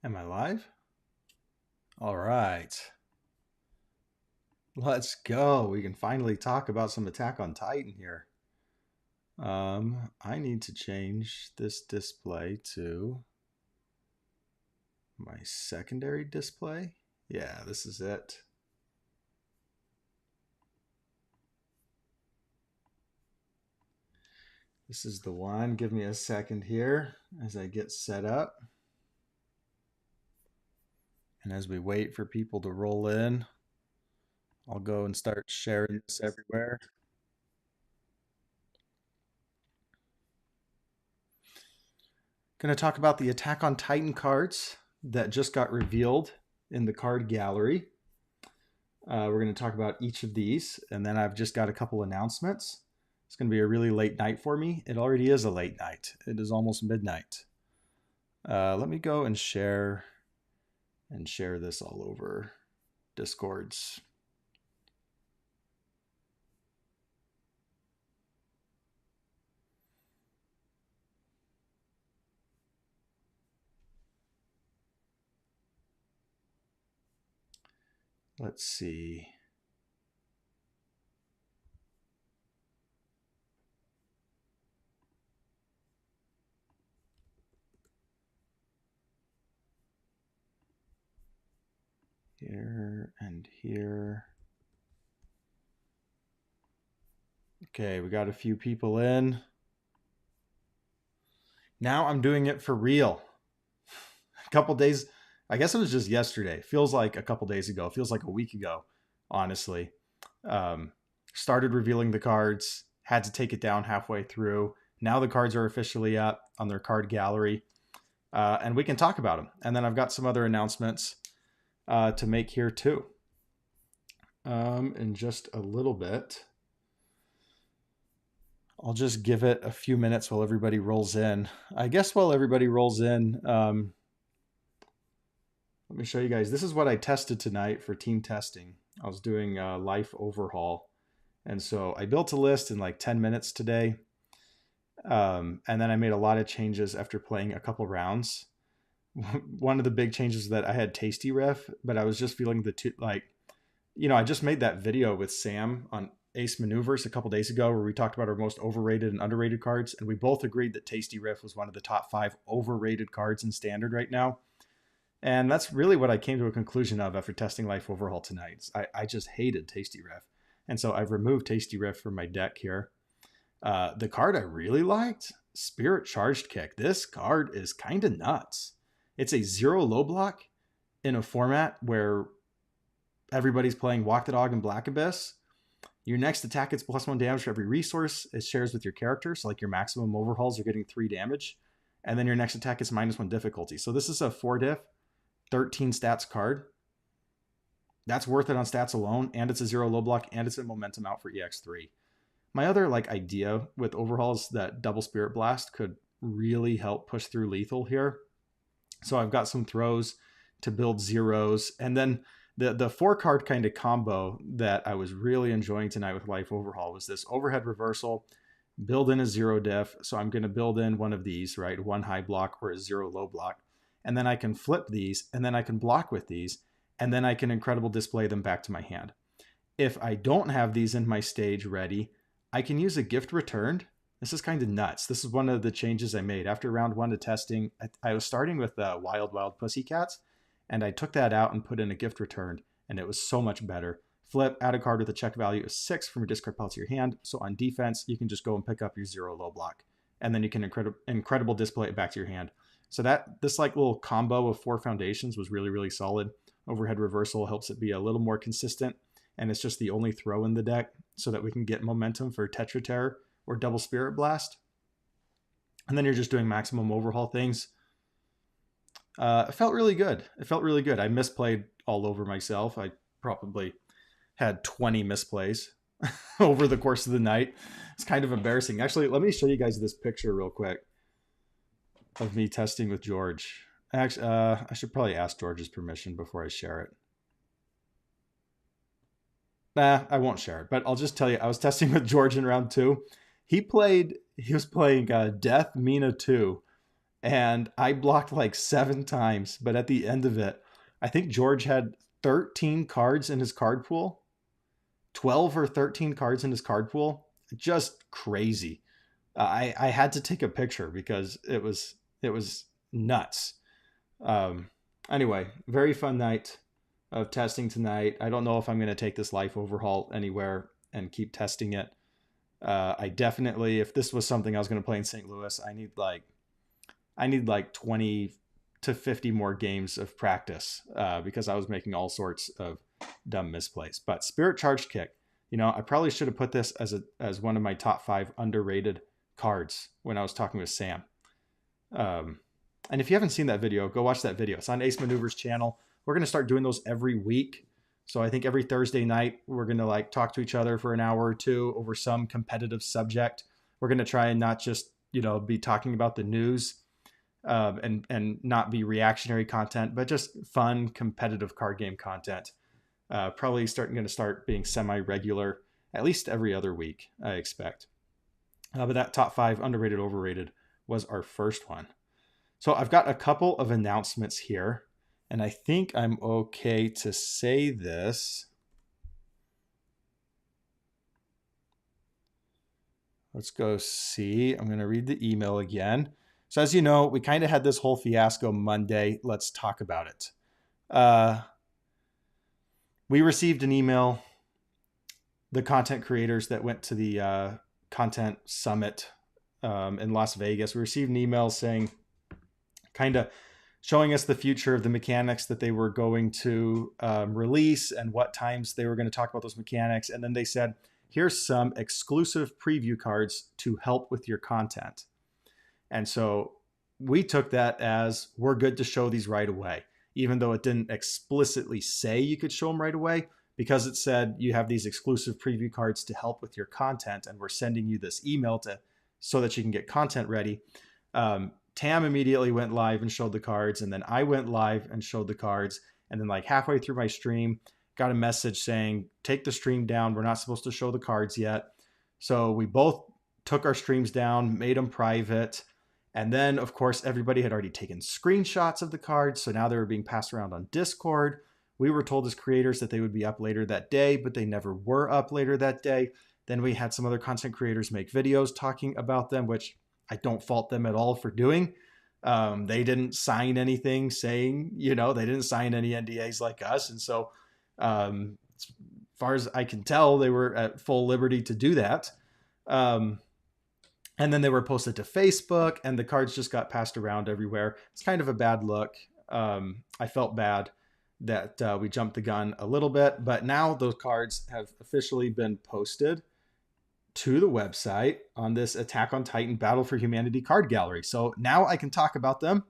Am I live? All right. Let's go. We can finally talk about some Attack on Titan here. I need to change this display to my secondary display. Yeah, this is it. This is the one. Give me a second here as I get set up. And as we wait for people to roll in, I'll go and start sharing this everywhere. Going to talk about the Attack on Titan cards that just got revealed in the card gallery. We're going to talk about each of these, and then I've just got a couple announcements. It's going to be a really late night for me. It already is a late night. It is almost midnight. Let me go and share this all over Discords. Let's see. Here and here. Okay, we got a few people in. Now I'm doing it for real. A couple days, I guess it was just yesterday. Feels like a couple days ago. Feels like a week ago, honestly. Um, Started revealing the cards, had to take it down halfway through. Now the cards are officially up on their card gallery, and we can talk about them. And then I've got some other announcements to make here too. In just a little bit. I'll just give it a few minutes while everybody rolls in. I guess while everybody rolls in, let me show you guys. This is what I tested tonight for team testing. I was doing a life overhaul. And so I built a list in like 10 minutes today. And then I made a lot of changes after playing a couple rounds. One of the big changes that I had tasty ref, but I was just feeling I just made that video with Sam on Ace Maneuvers a couple days ago where we talked about our most overrated and underrated cards. And we both agreed that Tasty Riff was one of the top 5 overrated cards in Standard right now. And that's really what I came to a conclusion of after testing Life Overhaul tonight. I just hated Tasty Riff. And so I've removed Tasty Riff from my deck here. The card I really liked, Spirit Charged Kick. This card is kind of nuts. It's a 0 low block in a format where everybody's playing Walk the Dog and Black Abyss. Your next attack gets +1 damage for every resource it shares with your character. So like your maximum overhauls are getting 3 damage. And then your next attack is -1 difficulty. So this is a 4 diff, 13 stats card. That's worth it on stats alone. And it's a 0 low block and it's a momentum out for EX3. My other idea with overhauls that double Spirit Blast could really help push through lethal here. So I've got some throws to build zeros. And then the 4-card kind of combo that I was really enjoying tonight with Life Overhaul was this overhead reversal, build in a 0 diff. So I'm going to build in one of these, right? 1 high block or a 0 low block. And then I can flip these and then I can block with these. And then I can incredible display them back to my hand. If I don't have these in my stage ready, I can use a gift returned. This is kind of nuts. This is one of the changes I made. After round 1 of testing, I was starting with Wild Pussycats, and I took that out and put in a gift returned, and it was so much better. Flip, add a card with a check value of 6 from your discard pile to your hand. So on defense, you can just go and pick up your 0 low block, and then you can incredible display it back to your hand. So this little combo of 4 foundations was really, really solid. Overhead reversal helps it be a little more consistent, and it's just the only throw in the deck so that we can get momentum for Tetra Terror or Double Spirit Blast. And then you're just doing maximum overhaul things. It felt really good. I misplayed all over myself. I probably had 20 misplays over the course of the night. It's kind of embarrassing. Actually, let me show you guys this picture real quick of me testing with George. Actually, I should probably ask George's permission before I share it. Nah, I won't share it, but I'll just tell you, I was testing with George in round 2. He was playing Death Mina 2, and I blocked like 7 times. But at the end of it, I think George had 13 cards in his card pool, 12 or 13 cards in his card pool. Just crazy. I had to take a picture because it was nuts. Um, anyway, very fun night of testing tonight. I don't know if I'm going to take this life overhaul anywhere and keep testing it. I definitely, if this was something I was going to play in St. Louis, I need like 20 to 50 more games of practice because I was making all sorts of dumb misplays. But Spirit Charged Kick, I probably should have put this as one of my top 5 underrated cards when I was talking with Sam. And if you haven't seen that video, go watch that video. It's on Ace Maneuver's channel. We're going to start doing those every week. So I think every Thursday night, we're going to like talk to each other for an hour or two over some competitive subject. We're going to try and not just, be talking about the news and not be reactionary content, but just fun, competitive card game content. Probably going to start being semi-regular, at least every other week, I expect. But that top 5 underrated, overrated was our first one. So I've got a couple of announcements here, and I think I'm okay to say this. Let's go see. I'm going to read the email again. So as you know, we kind of had this whole fiasco Monday. Let's talk about it. We received an email, the content creators that went to the content summit in Las Vegas. We received an email saying, kind of showing us the future of the mechanics that they were going to release and what times they were going to talk about those mechanics. And then they said, here's some exclusive preview cards to help with your content. And so we took that as we're good to show these right away, even though it didn't explicitly say you could show them right away, because it said you have these exclusive preview cards to help with your content. And we're sending you this email so that you can get content ready. Tam immediately went live and showed the cards. And then I went live and showed the cards. And then like halfway through my stream, got a message saying, take the stream down. We're not supposed to show the cards yet. So we both took our streams down, made them private. And then, of course, everybody had already taken screenshots of the cards. So now they were being passed around on Discord. We were told as creators that they would be up later that day, but they never were up later that day. Then we had some other content creators make videos talking about them, which I don't fault them at all for doing. They didn't sign anything saying, they didn't sign any NDAs like us. And so as far as I can tell, they were at full liberty to do that. And then they were posted to Facebook and the cards just got passed around everywhere. It's kind of a bad look. I felt bad that we jumped the gun a little bit, but now those cards have officially been posted to the website on this Attack on Titan Battle for Humanity card gallery. So now I can talk about them,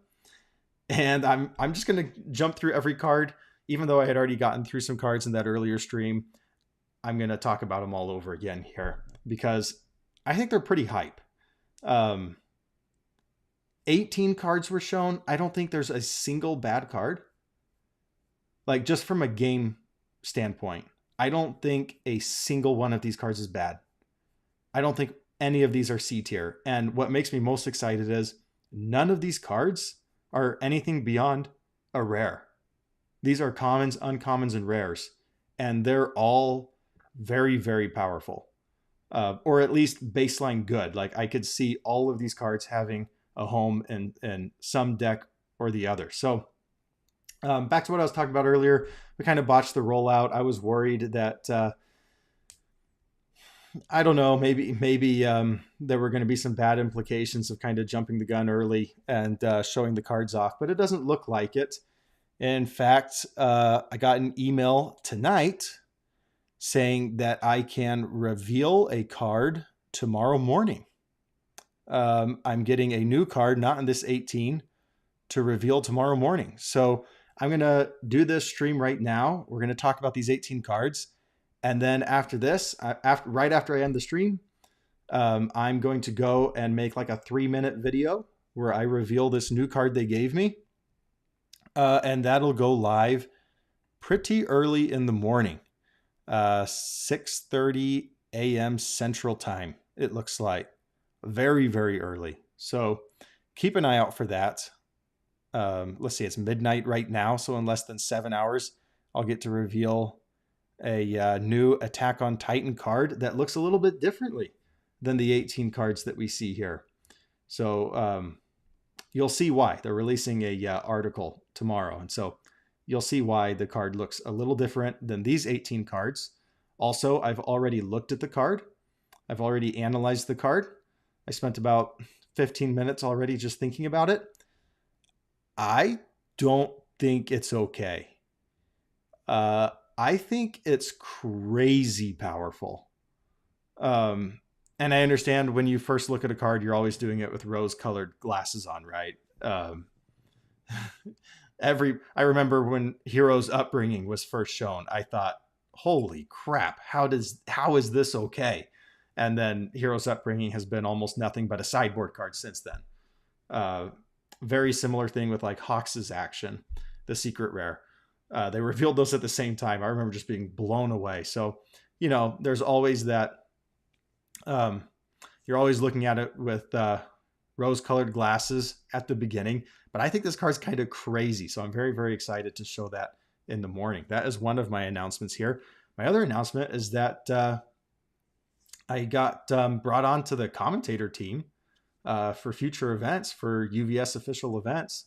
and I'm just going to jump through every card, even though I had already gotten through some cards in that earlier stream. I'm going to talk about them all over again here because I think they're pretty hype. 18 cards were shown. I don't think there's a single bad card. Like just from a game standpoint, I don't think a single one of these cards is bad. I don't think any of these are C tier. And what makes me most excited is none of these cards are anything beyond a rare. These are commons, uncommons, and rares. And they're all very, very powerful. Or at least baseline good. Like I could see all of these cards having a home in some deck or the other. So back to what I was talking about earlier, we kind of botched the rollout. I was worried that I don't know, maybe there were going to be some bad implications of kind of jumping the gun early and showing the cards off, but it doesn't look like it. In fact, I got an email tonight saying that I can reveal a card tomorrow morning. I'm getting a new card, not in this 18, to reveal tomorrow morning. So I'm going to do this stream right now. We're going to talk about these 18 cards. And then after this, right after I end the stream, I'm going to go and make like a 3-minute video where I reveal this new card they gave me. And that'll go live pretty early in the morning. 6:30 a.m. Central Time, it looks like. Very, very early. So keep an eye out for that. Let's see, it's midnight right now, so in less than 7 hours, I'll get to reveal a new Attack on Titan card that looks a little bit differently than the 18 cards that we see here. So you'll see why. They're releasing a article tomorrow, and so you'll see why the card looks a little different than these 18 cards. Also, I've already looked at the card. I've already analyzed the card. I spent about 15 minutes already just thinking about it. I don't think it's okay. I think it's crazy powerful. And I understand when you first look at a card, you're always doing it with rose-colored glasses on, right? I remember when Hero's Upbringing was first shown, I thought, holy crap, how is this okay? And then Hero's Upbringing has been almost nothing but a sideboard card since then. Very similar thing with like Hawks' Action, the secret rare. They revealed those at the same time. I remember just being blown away. So, there's always that. You're always looking at it with rose-colored glasses at the beginning. But I think this card's kind of crazy. So I'm very, very excited to show that in the morning. That is one of my announcements here. My other announcement is that I got brought on to the commentator team for future events, for UVS official events.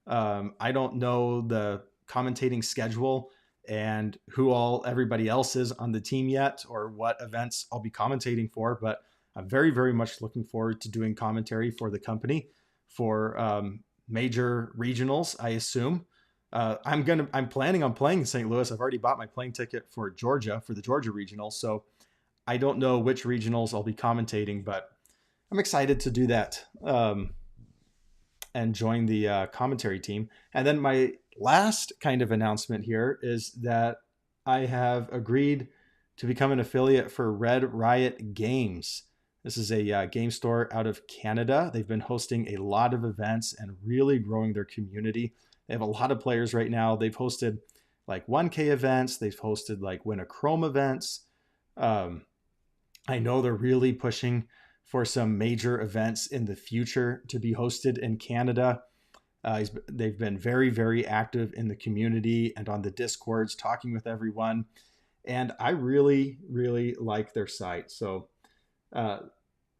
I don't know the commentating schedule and who everybody else is on the team yet, or what events I'll be commentating for, but I'm very, very much looking forward to doing commentary for the company for major regionals, I assume. I'm planning on playing in St. Louis. I've already bought my plane ticket for Georgia, for the Georgia regional. So I don't know which regionals I'll be commentating, but I'm excited to do that and join the commentary team. And then my last kind of announcement here is that I have agreed to become an affiliate for Red Riot Games. This is a game store out of Canada. They've been hosting a lot of events and really growing their community. They have a lot of players right now. They've hosted like 1K events. They've hosted like Win a Chrome events. I know they're really pushing for some major events in the future to be hosted in Canada. They've been very, very active in the community and on the Discords, talking with everyone. And I really, really like their site. So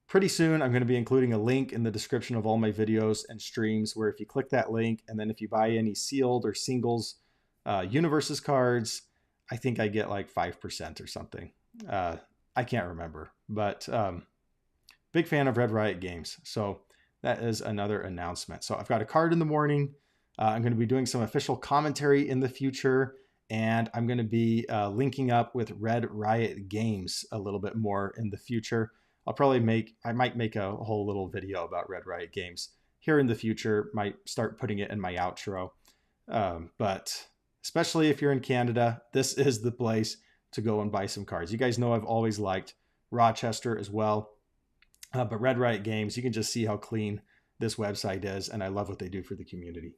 pretty soon, I'm going to be including a link in the description of all my videos and streams, where if you click that link, and then if you buy any sealed or singles Universes cards, I think I get like 5% or something. I can't remember, but big fan of Red Riot Games. So that is another announcement. So I've got a card in the morning. I'm going to be doing some official commentary in the future, and I'm going to be linking up with Red Riot Games a little bit more in the future. I might make a whole little video about Red Riot Games here in the future, might start putting it in my outro. But especially if you're in Canada, this is the place to go and buy some cards. You guys know I've always liked Rochester as well. But Red Riot Games, you can just see how clean this website is, and I love what they do for the community.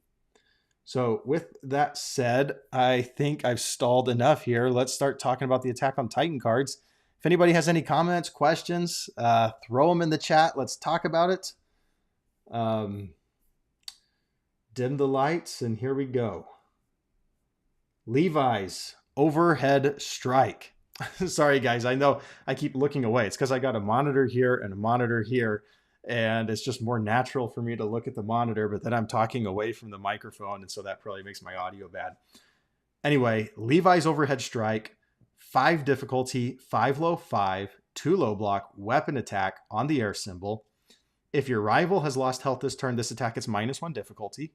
So with that said, I think I've stalled enough here. Let's start talking about the Attack on Titan cards. If anybody has any comments, questions, throw them in the chat. Let's talk about it. Dim the lights, and here we go. Levi's Overhead Strike. Sorry, guys. I know I keep looking away. It's because I got a monitor here and a monitor here, and it's just more natural for me to look at the monitor, but then I'm talking away from the microphone, and so that probably makes my audio bad. Anyway, Levi's Overhead Strike, 5 difficulty, 5 low 5, 2 low block, weapon attack on the air symbol. If your rival has lost health this turn, this attack is -1 difficulty.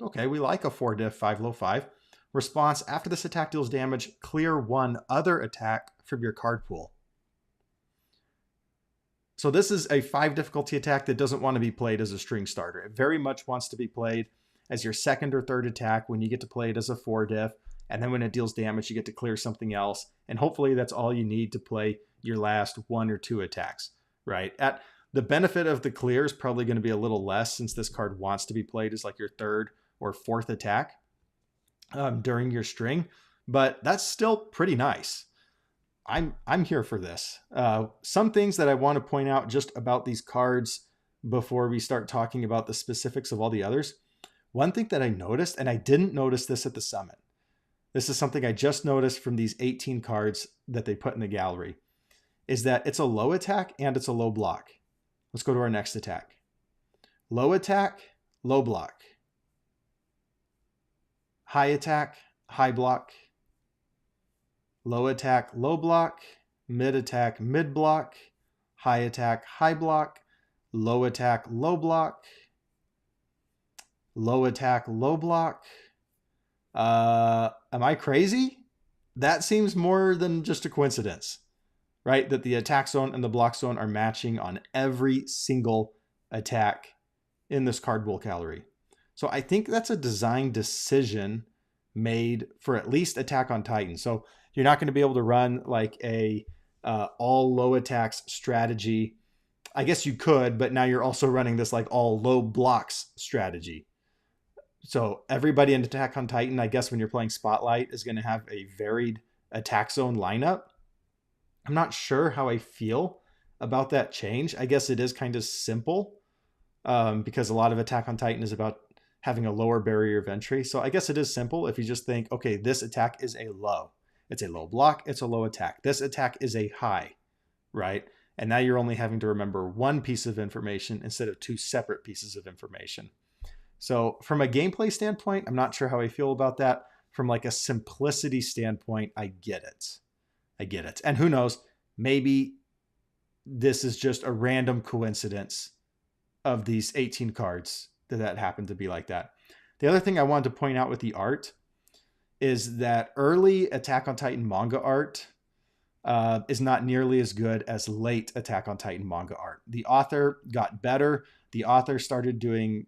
Okay, we like a 4 diff, 5 low 5. Response, after this attack deals damage, clear 1 other attack from your card pool. So this is a 5 difficulty attack that doesn't want to be played as a string starter. It very much wants to be played as your second or third attack when you get to play it as a 4 diff. And then when it deals damage, you get to clear something else. And hopefully that's all you need to play your last 1 or 2 attacks, right? The benefit of the clear is probably going to be a little less, since this card wants to be played as like your 3rd or 4th attack during your string, but that's still pretty nice. I'm here for this. Some things that I want to point out just about these cards before we start talking about the specifics of all the others. One thing that I noticed, and I didn't notice this at the summit, this is something I just noticed from these 18 cards that they put in the gallery, is that it's a low attack and it's a low block. Let's go to our next attack. Low attack, low block. High attack, high block. Low attack, low block. Mid attack, mid block. High attack, high block. Low attack, low block. Low attack, low block. Am I crazy? That seems more than just a coincidence, right? That the attack zone and the block zone are matching on every single attack in this card pool gallery. So I think that's a design decision made for at least Attack on Titan. So you're not going to be able to run like a all low attacks strategy. I guess you could, but now you're also running this like all low blocks strategy. So everybody in Attack on Titan, I guess when you're playing Spotlight, is going to have a varied attack zone lineup. I'm not sure how I feel about that change. I guess it is kind of simple because a lot of Attack on Titan is about having a lower barrier of entry. So I guess it is simple if you just think, okay, this attack is a low. It's a low block. It's a low attack. This attack is a high, right? And now you're only having to remember one piece of information instead of two separate pieces of information. So from a gameplay standpoint, I'm not sure how I feel about that. From like a simplicity standpoint, I get it. I get it. And who knows, maybe this is just a random coincidence of these 18 cards that happened to be like that. The other thing I wanted to point out with the art is that early Attack on Titan manga art is not nearly as good as late Attack on Titan manga art. The author got better. The author started doing...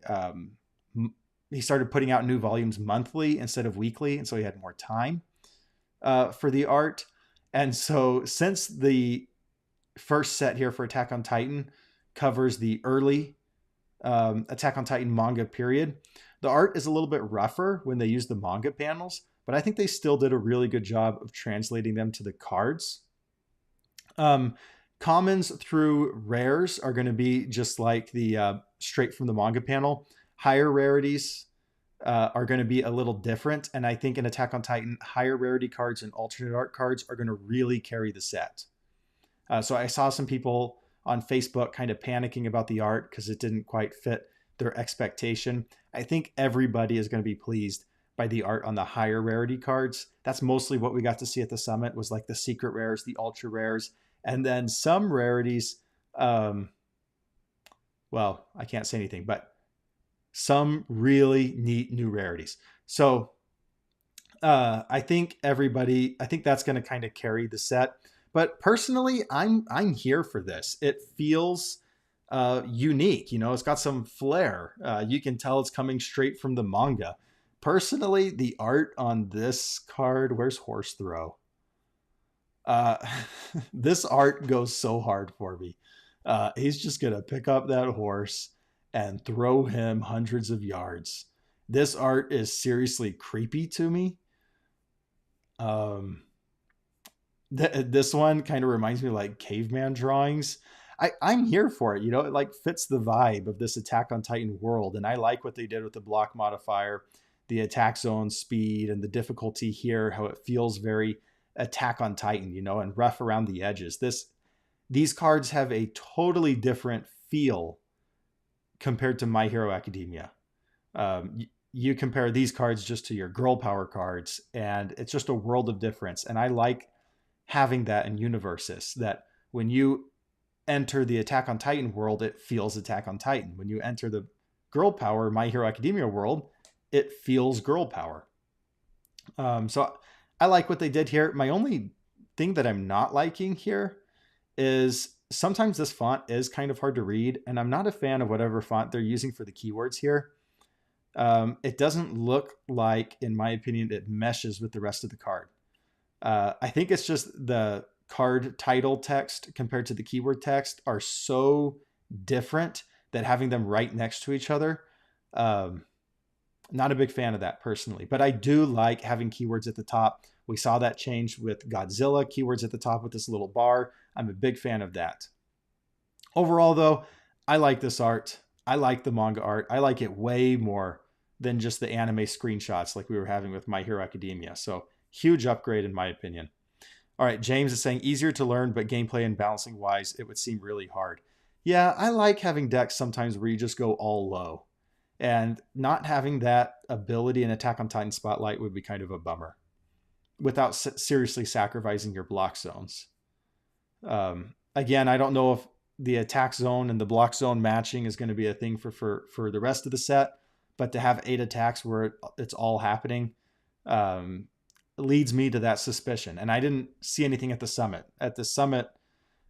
he started putting out new volumes monthly instead of weekly, and so he had more time for the art. And so since the first set here for Attack on Titan covers the early Attack on Titan manga period, the art is a little bit rougher when they use the manga panels, but I think they still did a really good job of translating them to the cards. Commons through rares are going to be just like the straight from the manga panel. Higher rarities are going to be a little different. And I think in Attack on Titan, higher rarity cards and alternate art cards are going to really carry the set. So I saw some people on Facebook kind of panicking about the art because it didn't quite fit their expectation. I think everybody is going to be pleased by the art on the higher rarity cards. That's mostly what we got to see at the summit, was like the secret rares, the ultra rares, and then some rarities. Well, I can't say anything, but some really neat new rarities. So I think that's going to kind of carry the set. But personally, I'm here for this. It feels unique. You know, it's got some flair. You can tell it's coming straight from the manga. Personally, the art on this card, where's Horse Throw? This art goes so hard for me. He's just going to pick up that horse and throw him hundreds of yards. This art is seriously creepy to me. This one kind of reminds me of like caveman drawings. I'm here for it. You know, it like fits the vibe of this Attack on Titan world. And I like what they did with the block modifier, the attack zone speed, and the difficulty here, how it feels very Attack on Titan, you know, and rough around the edges. These cards have a totally different feel compared to My Hero Academia. You compare these cards just to your girl power cards, and it's just a world of difference. And I like having that in Universes, that when you enter the Attack on Titan world, it feels Attack on Titan. When you enter the girl power My Hero Academia world, it feels girl power. So I like what they did here. My only thing that I'm not liking here is sometimes this font is kind of hard to read, and I'm not a fan of whatever font they're using for the keywords here. It doesn't look like, in my opinion, it meshes with the rest of the card. I think it's just the card title text compared to the keyword text are so different that having them right next to each other, not a big fan of that personally, but I do like having keywords at the top. We saw that change with Godzilla, keywords at the top with this little bar. I'm a big fan of that. Overall, though, I like this art. I like the manga art. I like it way more than just the anime screenshots like we were having with My Hero Academia. So huge upgrade in my opinion. All right, James is saying easier to learn, but gameplay and balancing wise, it would seem really hard. Yeah, I like having decks sometimes where you just go all low. And not having that ability in Attack on Titan Spotlight would be kind of a bummer without seriously sacrificing your block zones. Again, I don't know if the attack zone and the block zone matching is going to be a thing for the rest of the set, but to have 8 attacks where it's all happening um, leads me to that suspicion. And I didn't see anything at the summit. At the summit,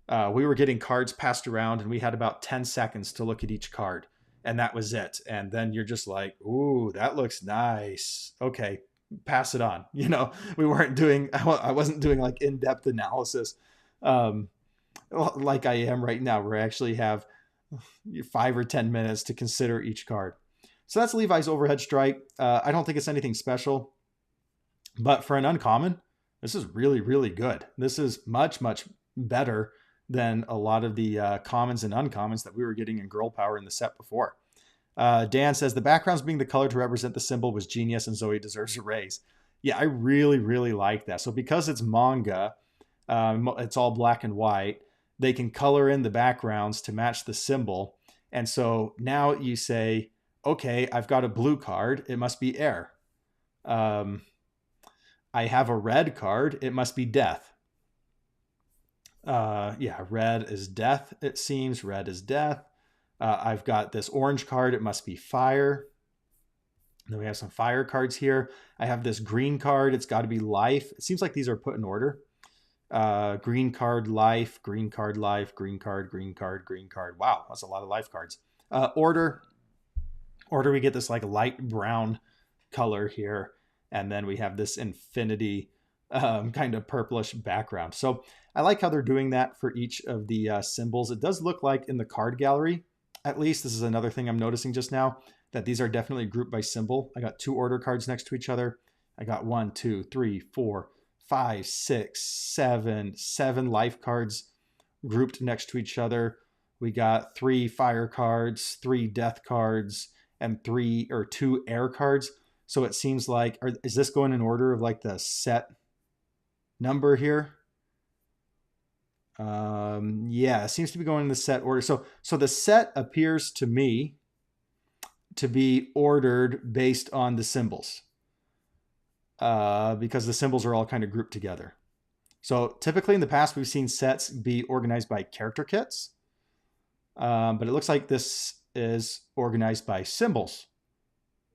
we were getting cards passed around, and we had about 10 seconds to look at each card, and that was it. And then you're just like, ooh, that looks nice. Okay, pass it on. You know, we weren't doing, I wasn't doing like in-depth analysis um, like I am right now, where I actually have 5 or 10 minutes to consider each card. So that's Levi's Overhead Strike. I don't think it's anything special, but for an uncommon, this is really, really good. This is much, much better than a lot of the commons and uncommons that we were getting in Girl Power in the set before. Dan says the backgrounds being the color to represent the symbol was genius, and Zoe deserves a raise. Yeah, I really, really like that. So because it's manga, it's all black and white. They can color in the backgrounds to match the symbol. And so now you say, okay, I've got a blue card. It must be air. I have a red card. It must be death. Yeah, red is death, it seems. Red is death. I've got this orange card. It must be fire. Then we have some fire cards here. I have this green card. It's got to be life. It seems like these are put in order. Green card, life, green card, life, green card, green card, green card. Wow, that's a lot of life cards. Order, we get this like light brown color here. And then we have this infinity kind of purplish background. So I like how they're doing that for each of the symbols. It does look like in the card gallery, at least, this is another thing I'm noticing just now, that these are definitely grouped by symbol. I got 2 order cards next to each other. I got 1, 2, 3, 4, 5, 6, 7 life cards grouped next to each other. We got 3 fire cards, 3 death cards, and 2 air cards. So it seems like, is this going in order of like the set number here? Yeah, it seems to be going in the set order. So the set appears to me to be ordered based on the symbols, because the symbols are all kind of grouped together. So typically in the past, we've seen sets be organized by character kits, but it looks like this is organized by symbols,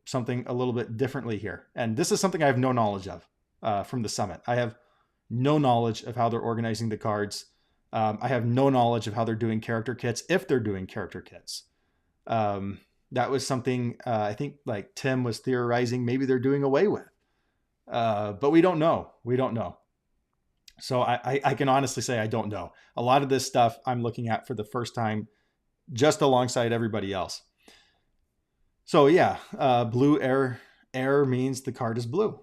something a little bit differently here. And this is something I have no knowledge of from the summit. I have no knowledge of how they're organizing the cards. I have no knowledge of how they're doing character kits, if they're doing character kits. That was something I think like Tim was theorizing maybe they're doing away with. But we don't know. We don't know. So I can honestly say I don't know. A lot of this stuff I'm looking at for the first time, just alongside everybody else. So yeah, blue air means the card is blue.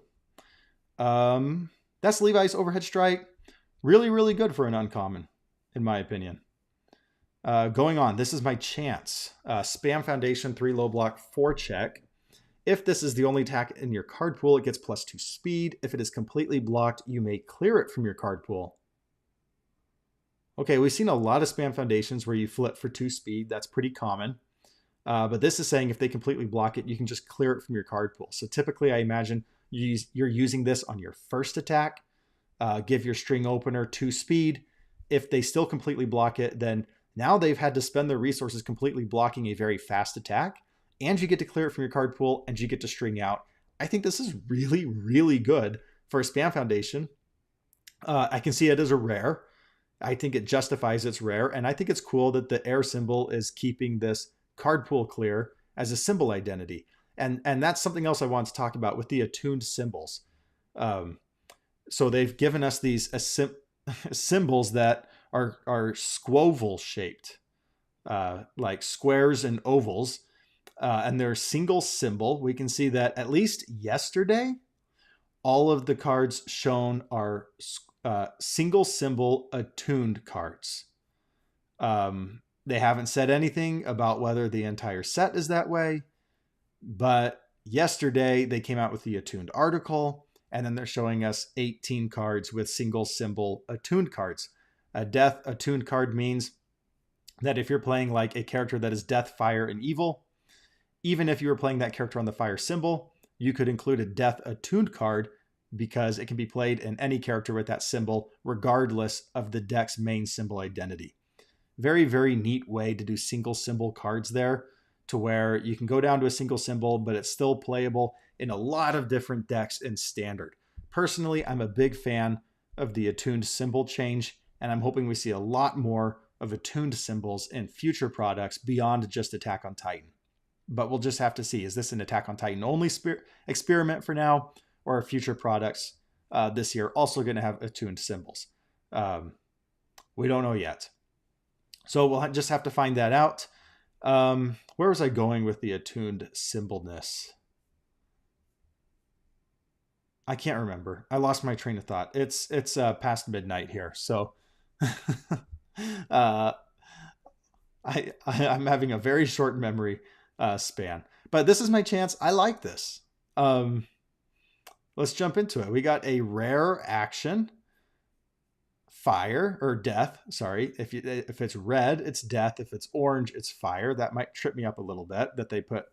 That's Levi's Overhead Strike. Really, really good for an uncommon, in my opinion. Going on, this is my chance. Spam Foundation, 3 low block, 4 check. If this is the only attack in your card pool, it gets +2 speed. If it is completely blocked, you may clear it from your card pool. Okay, we've seen a lot of Spam Foundations where you flip for 2 speed. That's pretty common. But this is saying if they completely block it, you can just clear it from your card pool. So typically, I imagine you're using this on your first attack. Give your string opener 2 speed. If they still completely block it, then now they've had to spend their resources completely blocking a very fast attack, and you get to clear it from your card pool, and you get to string out. I think this is really, really good for a Spam Foundation. I can see it as a rare. I think it justifies its rare, and I think it's cool that the air symbol is keeping this card pool clear as a symbol identity. And that's something else I want to talk about with the attuned symbols. So they've given us these symbols that are squoval shaped, like squares and ovals, and they're single symbol. We can see that at least yesterday, all of the cards shown are single symbol attuned cards. They haven't said anything about whether the entire set is that way, but yesterday they came out with the attuned article, and then they're showing us 18 cards with single symbol attuned cards. A death attuned card means that if you're playing like a character that is death, fire, and evil, even if you were playing that character on the fire symbol, you could include a death attuned card because it can be played in any character with that symbol, regardless of the deck's main symbol identity. Very, very neat way to do single symbol cards there, to where you can go down to a single symbol, but it's still playable in a lot of different decks in standard. Personally, I'm a big fan of the attuned symbol change, and I'm hoping we see a lot more of attuned symbols in future products beyond just Attack on Titan. But we'll just have to see. Is this an Attack on Titan only experiment for now, or are future products this year also going to have attuned symbols? We don't know yet. So we'll just have to find that out. Where was I going with the attuned symbolness? I can't remember. I lost my train of thought. It's past midnight here, so I'm having a very short memory span. But this is my chance. I like this. Let's jump into it. We got a rare action. Fire or death. Sorry, if it's red, it's death. If it's orange, it's fire. That might trip me up a little bit that they put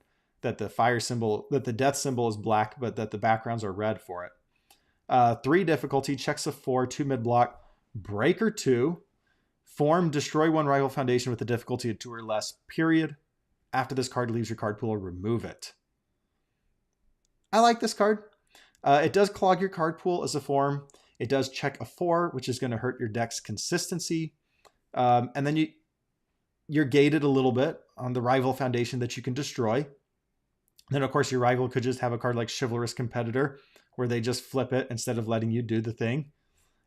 that the fire symbol, that the death symbol is black, but that the backgrounds are red for it. 3 difficulty, checks of 4, 2 mid block, breaker 2, form, destroy 1 rival foundation with a difficulty of 2 or less. Period. After this card leaves your card pool, remove it. I like this card. It does clog your card pool as a form. It does check a 4, which is going to hurt your deck's consistency. And then you're gated a little bit on the rival foundation that you can destroy. Then, of course, your rival could just have a card like Chivalrous Competitor, where they just flip it instead of letting you do the thing.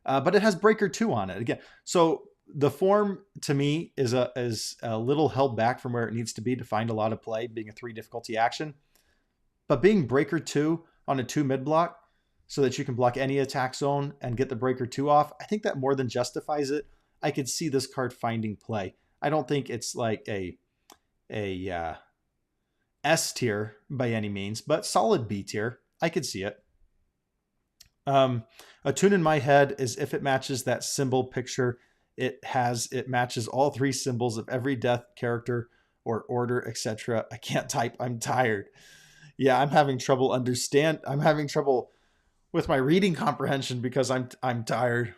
But it has Breaker 2 on it. Again, so the form, to me, is a little held back from where it needs to be to find a lot of play, being a 3 difficulty action. But being Breaker 2 on a 2 mid block, so that you can block any attack zone and get the Breaker 2 off, I think that more than justifies it. I could see this card finding play. I don't think it's like a S tier by any means, but solid B tier. I could see it. A tune in my head is if it matches that symbol picture, it matches all 3 symbols of every death character or order, etc. I can't type. I'm tired. Yeah, I'm having trouble with my reading comprehension because I'm tired.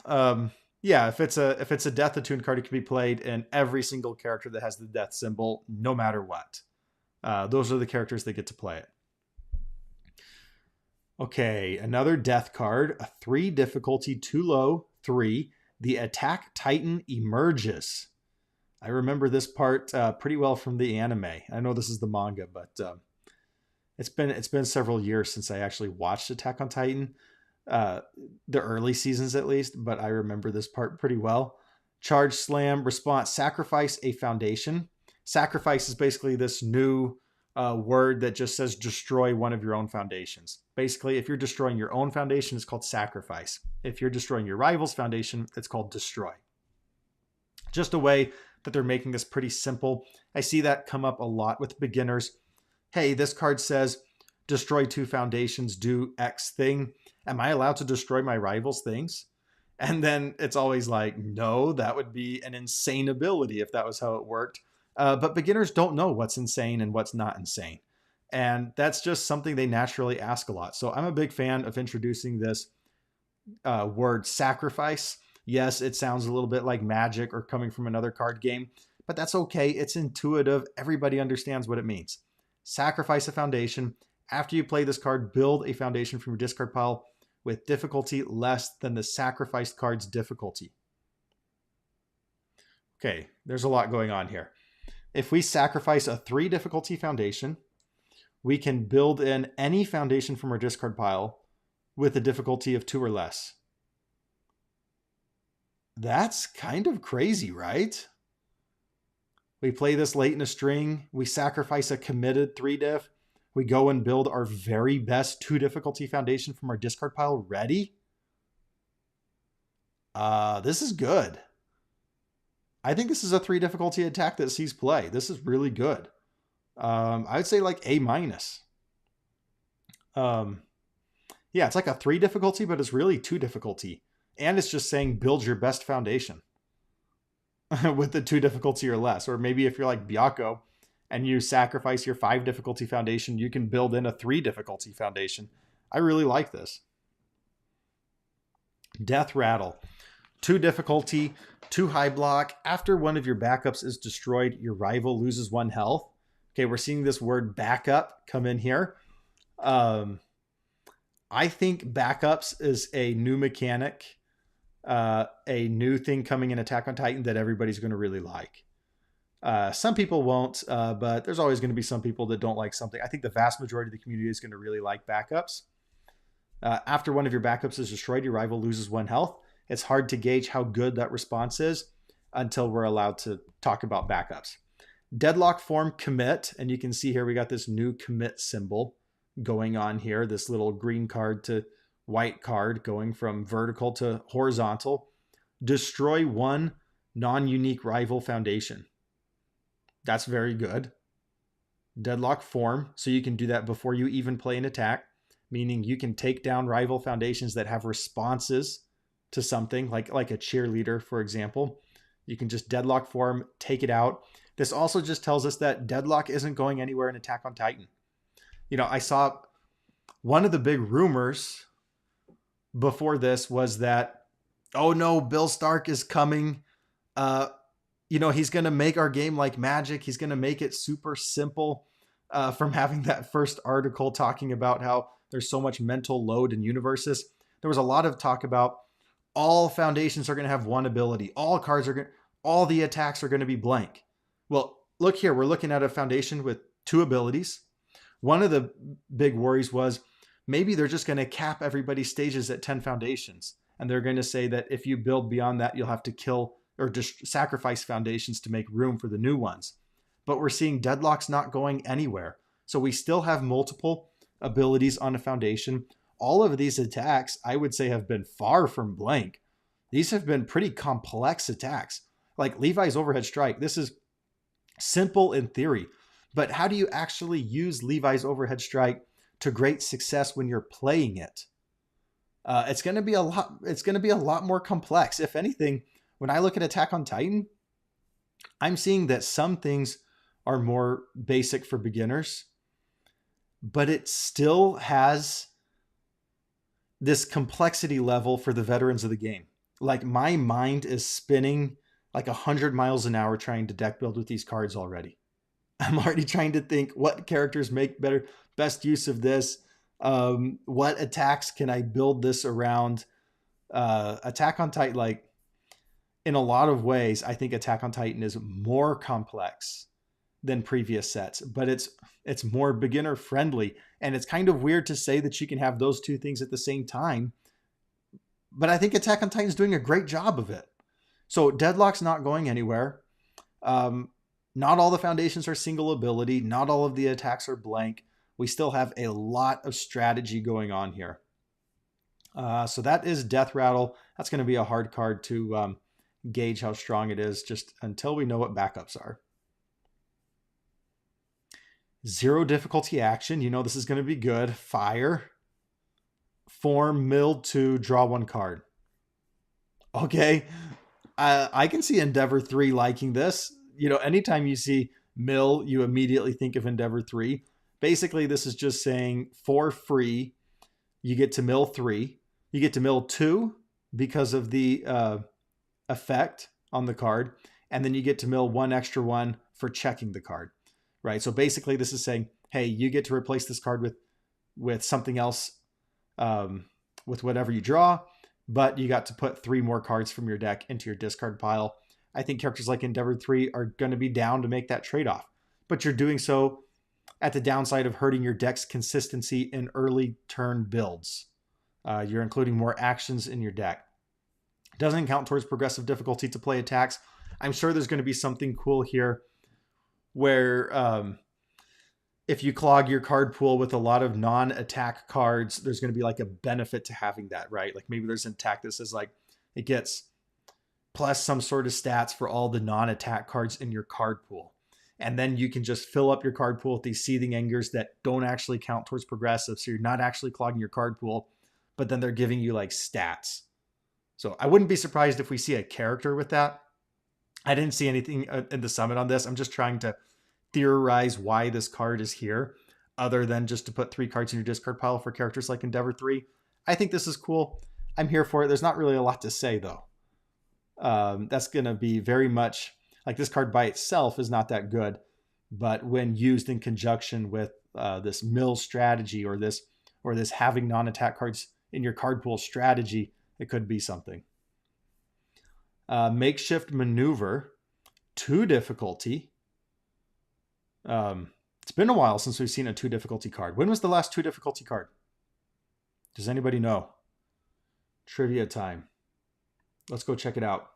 Yeah, if it's a death attuned card, it can be played in every single character that has the death symbol, no matter what. Those are the characters that get to play it. Okay, another death card, a 3 difficulty, 2 low, 3. The Attack Titan emerges. I remember this part pretty well from the anime. I know this is the manga, but it's been several years since I actually watched Attack on Titan, the early seasons at least, but I remember this part pretty well. Charge, slam, response, sacrifice a foundation. Sacrifice is basically this new word that just says destroy one of your own foundations. Basically, if you're destroying your own foundation, it's called sacrifice. If you're destroying your rival's foundation, it's called destroy. Just a way that they're making this pretty simple. I see that come up a lot with beginners. Hey, this card says destroy 2 foundations, do X thing. Am I allowed to destroy my rival's things? And then it's always like, no, that would be an insane ability if that was how it worked. But beginners don't know what's insane and what's not insane. And that's just something they naturally ask a lot. So I'm a big fan of introducing this word sacrifice. Yes, it sounds a little bit like magic or coming from another card game, but that's okay. It's intuitive. Everybody understands what it means. Sacrifice a foundation. After you play this card, build a foundation from your discard pile with difficulty less than the sacrificed card's difficulty. Okay, there's a lot going on here. If we sacrifice a 3 difficulty foundation, we can build in any foundation from our discard pile with a difficulty of 2 or less. That's kind of crazy, right? We play this late in a string. We sacrifice a committed 3 diff. We go and build our very best 2 difficulty foundation from our discard pile ready. This is good. I think this is a 3 difficulty attack that sees play. This is really good. I would say like A minus. Yeah, it's like a 3 difficulty, but it's really 2 difficulty. And it's just saying build your best foundation with the 2 difficulty or less. Or maybe if you're like Byakko and you sacrifice your 5 difficulty foundation, you can build in a 3 difficulty foundation. I really like this. Death Rattle. 2 difficulty, 2 high block. After one of your backups is destroyed, your rival loses 1 health. Okay, we're seeing this word backup come in here. I think backups is a new mechanic, a new thing coming in Attack on Titan that everybody's going to really like. Some people won't, but there's always going to be some people that don't like something. I think the vast majority of the community is going to really like backups. After one of your backups is destroyed, your rival loses 1 health. It's hard to gauge how good that response is until we're allowed to talk about backups. Deadlock form commit, and you can see here we got this new commit symbol going on here, this little green card to white card going from vertical to horizontal. Destroy 1 non-unique rival foundation. That's very good. Deadlock form, so you can do that before you even play an attack, meaning you can take down rival foundations that have responses to something, like a cheerleader, for example. You can just deadlock form, take it out. This also just tells us that deadlock isn't going anywhere in Attack on Titan. You know, I saw one of the big rumors before this was that, oh no, Bill Stark is coming. He's going to make our game like magic. He's going to make it super simple, from having that first article talking about how there's so much mental load in universes. There was a lot of talk about all foundations are going to have 1 ability. All the attacks are going to be blank. Well, look here. We're looking at a foundation with 2 abilities. One of the big worries was maybe they're just going to cap everybody's stages at 10 foundations. And they're going to say that if you build beyond that, you'll have to kill or just sacrifice foundations to make room for the new ones. But we're seeing deadlocks not going anywhere. So we still have multiple abilities on a foundation. All of these attacks, I would say, have been far from blank. These have been pretty complex attacks. Like Levi's overhead strike. This is simple in theory, but how do you actually use Levi's overhead strike to great success when you're playing it? It's going to be a lot. It's going to be a lot more complex. If anything, when I look at Attack on Titan, I'm seeing that some things are more basic for beginners, but it still has this complexity level for the veterans of the game. Like my mind is spinning like 100 miles an hour trying to deck build with these cards already. I'm already trying to think what characters make best use of this. What attacks can I build this around? Attack on Titan, like in a lot of ways, I think Attack on Titan is more complex than previous sets, but it's more beginner friendly. And it's kind of weird to say that you can have those 2 things at the same time, but I think Attack on Titan is doing a great job of it. So deadlock's not going anywhere. Not all the foundations are single ability. Not all of the attacks are blank. We still have a lot of strategy going on here. So that is Death Rattle. That's going to be a hard card to gauge how strong it is just until we know what backups are. 0 difficulty action. You know this is going to be good. Fire. Form, mill 2, draw 1 card. Okay. I can see Endeavor 3 liking this. You know, anytime you see mill, you immediately think of Endeavor 3. Basically, this is just saying for free, you get to mill 3. You get to mill 2 because of the effect on the card. And then you get to mill 1 extra 1 for checking the card, right? So basically, this is saying, hey, you get to replace this card with something else, with whatever you draw, but you got to put 3 more cards from your deck into your discard pile. I think characters like Endeavor 3 are going to be down to make that trade-off, but you're doing so at the downside of hurting your deck's consistency in early turn builds. You're including more actions in your deck. Doesn't count towards progressive difficulty to play attacks. I'm sure there's going to be something cool here where if you clog your card pool with a lot of non-attack cards, there's going to be like a benefit to having that, right? Like maybe there's an attack that says like it gets plus some sort of stats for all the non-attack cards in your card pool. And then you can just fill up your card pool with these seething angers that don't actually count towards progressive. So you're not actually clogging your card pool, but then they're giving you like stats. So I wouldn't be surprised if we see a character with that. I didn't see anything in the summit on this. I'm just trying to theorize why this card is here, other than just to put 3 cards in your discard pile for characters like Endeavor 3. I think this is cool. I'm here for it. There's not really a lot to say, though. That's going to be very much like this card by itself is not that good, but when used in conjunction with this mill strategy or this having non-attack cards in your card pool strategy, it could be something. Makeshift maneuver, 2 difficulty. It's been a while since we've seen a 2 difficulty card. When was the last 2 difficulty card? Does anybody know? Trivia time. Let's go check it out.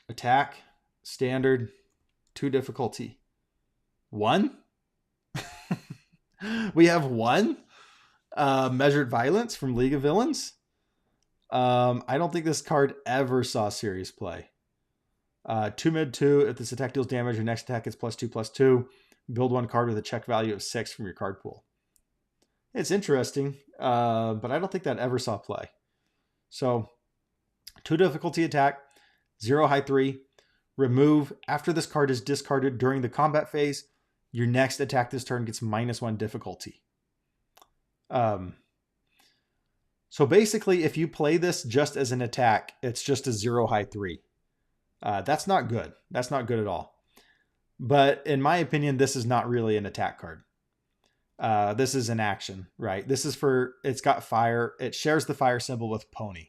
Attack, standard, 2 difficulty. 1? We have 1? Measured Violence from League of Villains. I don't think this card ever saw serious play. 2 mid 2. If this attack deals damage, your next attack is +2/+2. Build 1 card with a check value of 6 from your card pool. It's interesting, but I don't think that ever saw play. So 2 difficulty attack, 0 high 3. Remove after this card is discarded during the combat phase. Your next attack this turn gets -1 difficulty. So basically, if you play this just as an attack, it's just a 0 high 3. That's not good. That's not good at all. But in my opinion, this is not really an attack card. This is an action, right? This is for, it's got fire. It shares the fire symbol with Pony.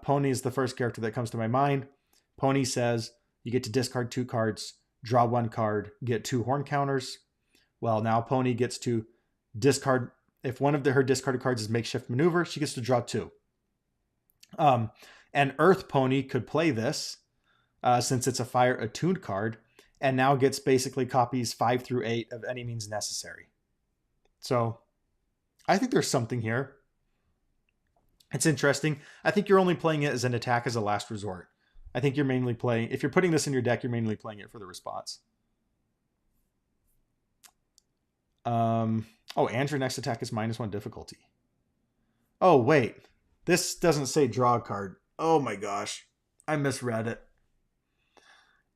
Pony is the first character that comes to my mind. Pony says you get to discard 2 cards, draw 1 card, get 2 horn counters. Well, now Pony gets to discard. If one of her discarded cards is makeshift maneuver, she gets to draw 2. And Earth Pony could play this since it's a fire attuned card, and now gets basically copies 5 through 8 of any means necessary. So I think there's something here. It's interesting. I think you're only playing it as an attack as a last resort. I think you're mainly playing, if you're putting this in your deck, you're mainly playing it for the response. Oh, and your next attack is -1 difficulty. Oh, wait. This doesn't say draw a card. Oh my gosh. I misread it.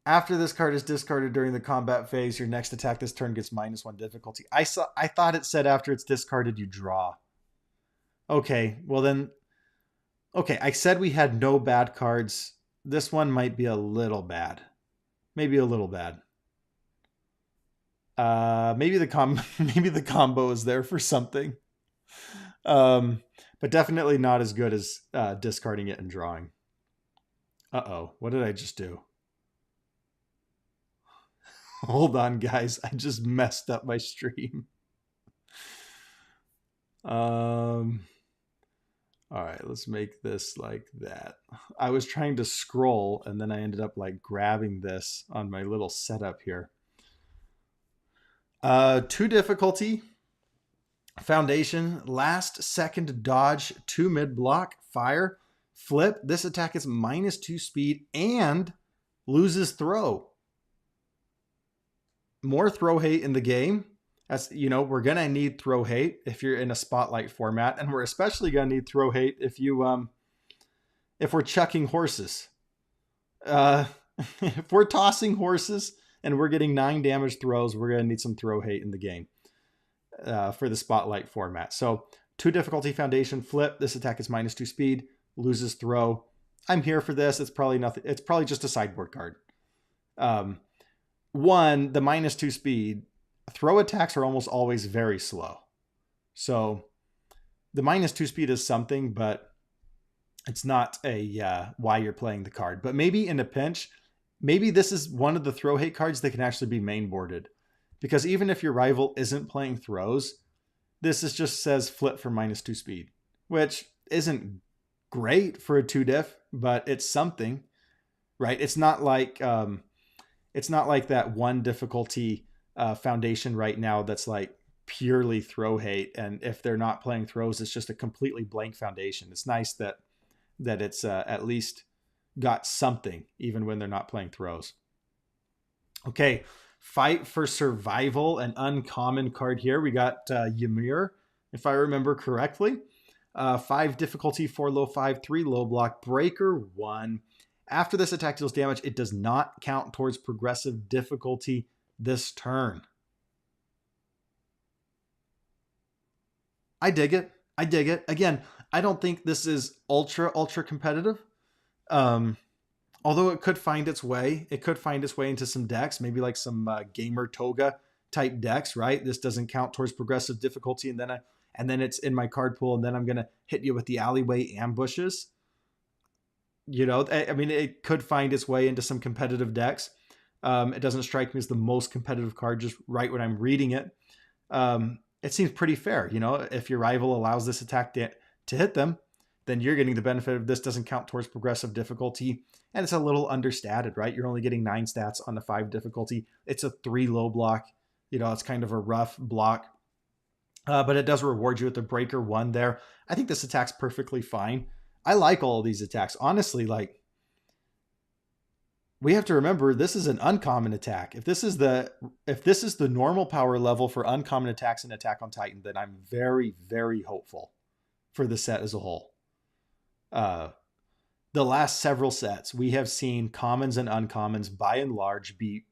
After this card is discarded during the combat phase, your next attack this turn gets -1 difficulty. I thought it said after it's discarded, you draw. Okay, well then... Okay, I said we had no bad cards. This one might be a little bad. Maybe a little bad. Maybe the combo is there for something. But definitely not as good as discarding it and drawing. Uh-oh, what did I just do? Hold on, guys. I just messed up my stream. All right, let's make this like that. I was trying to scroll and then I ended up like grabbing this on my little setup here. 2 difficulty, foundation, last second dodge, 2 mid block, fire, flip. This attack is -2 speed and loses throw. More throw hate in the game. That's, you know, we're going to need throw hate if you're in a spotlight format, and we're especially going to need throw hate if you if we're chucking horses. If we're tossing horses and we're getting 9 damage throws, we're going to need some throw hate in the game for the spotlight format. So 2 difficulty, foundation, flip. This attack is -2 speed, loses throw. I'm here for this. It's probably nothing. It's probably just a sideboard card. One, the -2 speed, throw attacks are almost always very slow. So the -2 speed is something, but it's not a why you're playing the card. But maybe in a pinch, maybe this is one of the throw hate cards that can actually be main boarded. Because even if your rival isn't playing throws, this just says flip for -2 speed, which isn't great for a 2 diff, but it's something, right? It's not like that 1 difficulty foundation right now that's like purely throw hate, and if they're not playing throws, it's just a completely blank foundation. It's nice that that it's at least got something, even when they're not playing throws. Okay, fight for survival, an uncommon card here. We got Ymir, if I remember correctly. 5 difficulty, 4 low, 5, 3 low block, breaker 1. After this attack deals damage, it does not count towards progressive difficulty this turn. I dig it. I dig it. Again, I don't think this is ultra competitive. Um, Although it could find its way. It could find its way into some decks, maybe like some Gamer Toga type decks, right? This doesn't count towards progressive difficulty, and then it's in my card pool, and then I'm gonna hit you with the alleyway ambushes. You know, I mean, it could find its way into some competitive decks. It doesn't strike me as the most competitive card just right when I'm reading it. It seems pretty fair. You know, if your rival allows this attack to hit them, then you're getting the benefit of this. Doesn't count towards progressive difficulty, and it's a little understated, right? You're only getting 9 stats on the 5 difficulty. It's a 3 low block. You know, it's kind of a rough block, but it does reward you with the breaker 1 there. I think this attack's perfectly fine. I like all of these attacks. Honestly, like, we have to remember this is an uncommon attack. If this is the normal power level for uncommon attacks in Attack on Titan, then I'm very, very hopeful for the set as a whole. The last several sets, we have seen commons and uncommons by and large be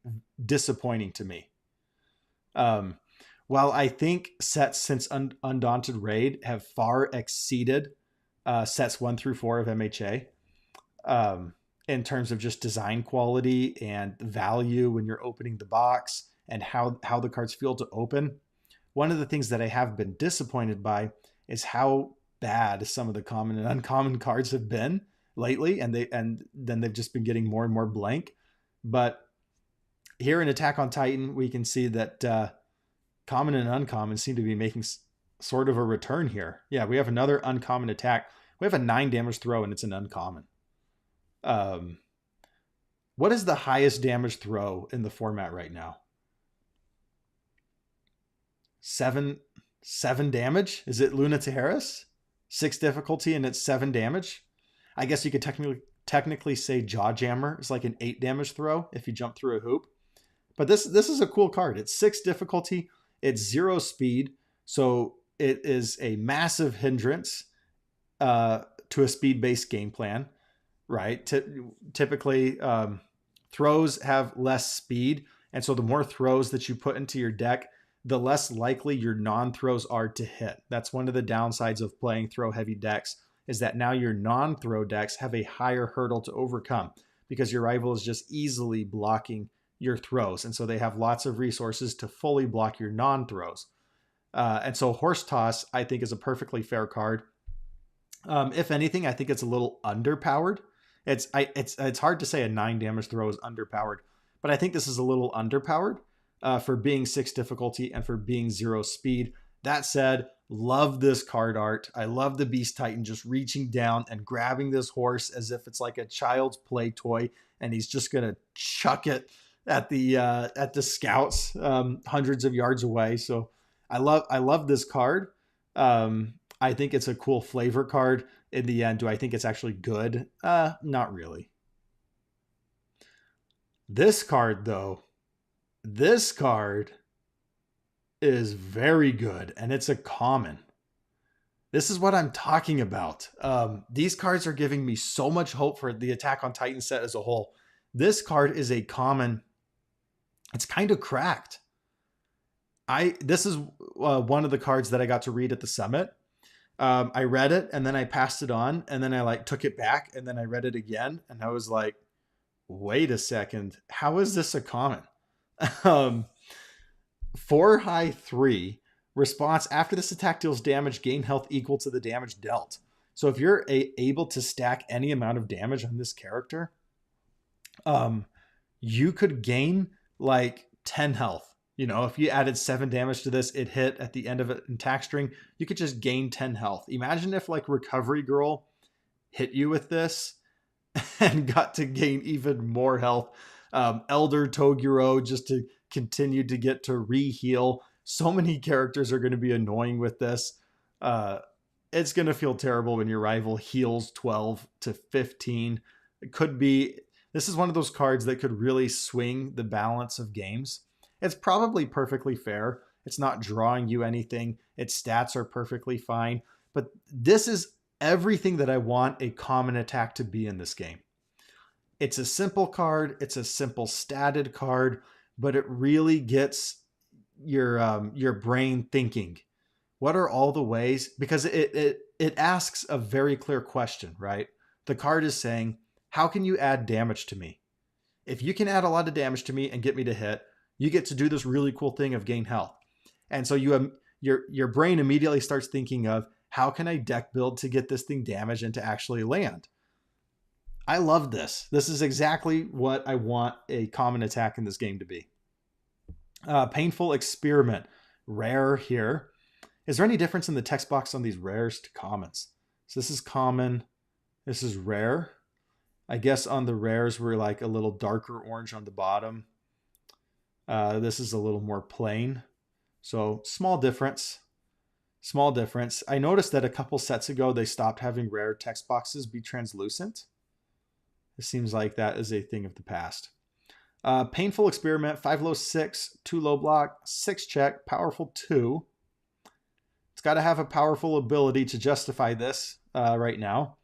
disappointing to me. While I think sets since Undaunted Raid have far exceeded sets 1 through 4 of MHA in terms of just design quality and value when you're opening the box and how the cards feel to open. One of the things that I have been disappointed by is how bad some of the common and uncommon cards have been lately, and then they've just been getting more and more blank. But here in Attack on Titan, we can see that common and uncommon seem to be making sort of a return here. Yeah, we have another uncommon attack. We have a 9 damage throw, and it's an uncommon. What is the highest damage throw in the format right now? 7 damage? Is it Luna Tejaris? 6 difficulty, and it's 7 damage. I guess you could technically say Jawjammer is like an 8 damage throw if you jump through a hoop. But this is a cool card. It's 6 difficulty. It's 0 speed. So it is a massive hindrance to a speed-based game plan, right? Typically, throws have less speed. And so the more throws that you put into your deck, the less likely your non-throws are to hit. That's one of the downsides of playing throw-heavy decks, is that now your non-throw decks have a higher hurdle to overcome because your rival is just easily blocking your throws. And so they have lots of resources to fully block your non-throws. And so Horse Toss, I think, is a perfectly fair card. If anything, I think it's a little underpowered. It's hard to say a 9 damage throw is underpowered, but I think this is a little underpowered for being 6 difficulty and for being 0 speed. That said, love this card art. I love the Beast Titan just reaching down and grabbing this horse as if it's like a child's play toy, and he's just gonna chuck it at the scouts hundreds of yards away. So I love this card. I think it's a cool flavor card. In the end, do I think it's actually good? Not really. This card, though, this card is very good, and it's a common. This is what I'm talking about. These cards are giving me so much hope for the Attack on Titan set as a whole. This card is a common. It's kind of cracked. This is one of the cards that I got to read at the summit. I read it and then I passed it on, and then I took it back and then I read it again, and I was like, wait a second, how is this a common? 4 high 3 response. After this attack deals damage, gain health equal to the damage dealt. So if you're able to stack any amount of damage on this character, you could gain like 10 health. You know, if you added 7 damage to this, it hit at the end of it in attack string, you could just gain 10 health. Imagine if like Recovery Girl hit you with this and got to gain even more health. Elder Toguro just to continue to get to re-heal. So many characters are going to be annoying with this. it's going to feel terrible when your rival heals 12 to 15. It could be, this is one of those cards that could really swing the balance of games. It's probably perfectly fair. It's not drawing you anything. Its stats are perfectly fine. But this is everything that I want a common attack to be in this game. It's a simple card. It's a simple statted card, but it really gets your brain thinking. What are all the ways? Because it asks a very clear question, right? The card is saying, how can you add damage to me? If you can add a lot of damage to me and get me to hit, you get to do this really cool thing of gain health. And so your brain immediately starts thinking of, how can I deck build to get this thing damaged and to actually land? I love this. This is exactly what I want a common attack in this game to be. Painful Experiment. Rare here. Is there any difference in the text box on these rares to commons? So this is common. This is rare. I guess on the rares we're like a little darker orange on the bottom. This is a little more plain. So small difference. Small difference. I noticed that a couple sets ago they stopped having rare text boxes be translucent. It seems like that is a thing of the past. Painful Experiment, 5 low 6, 2 low block, 6 check, powerful 2. It's got to have a powerful ability to justify this right now.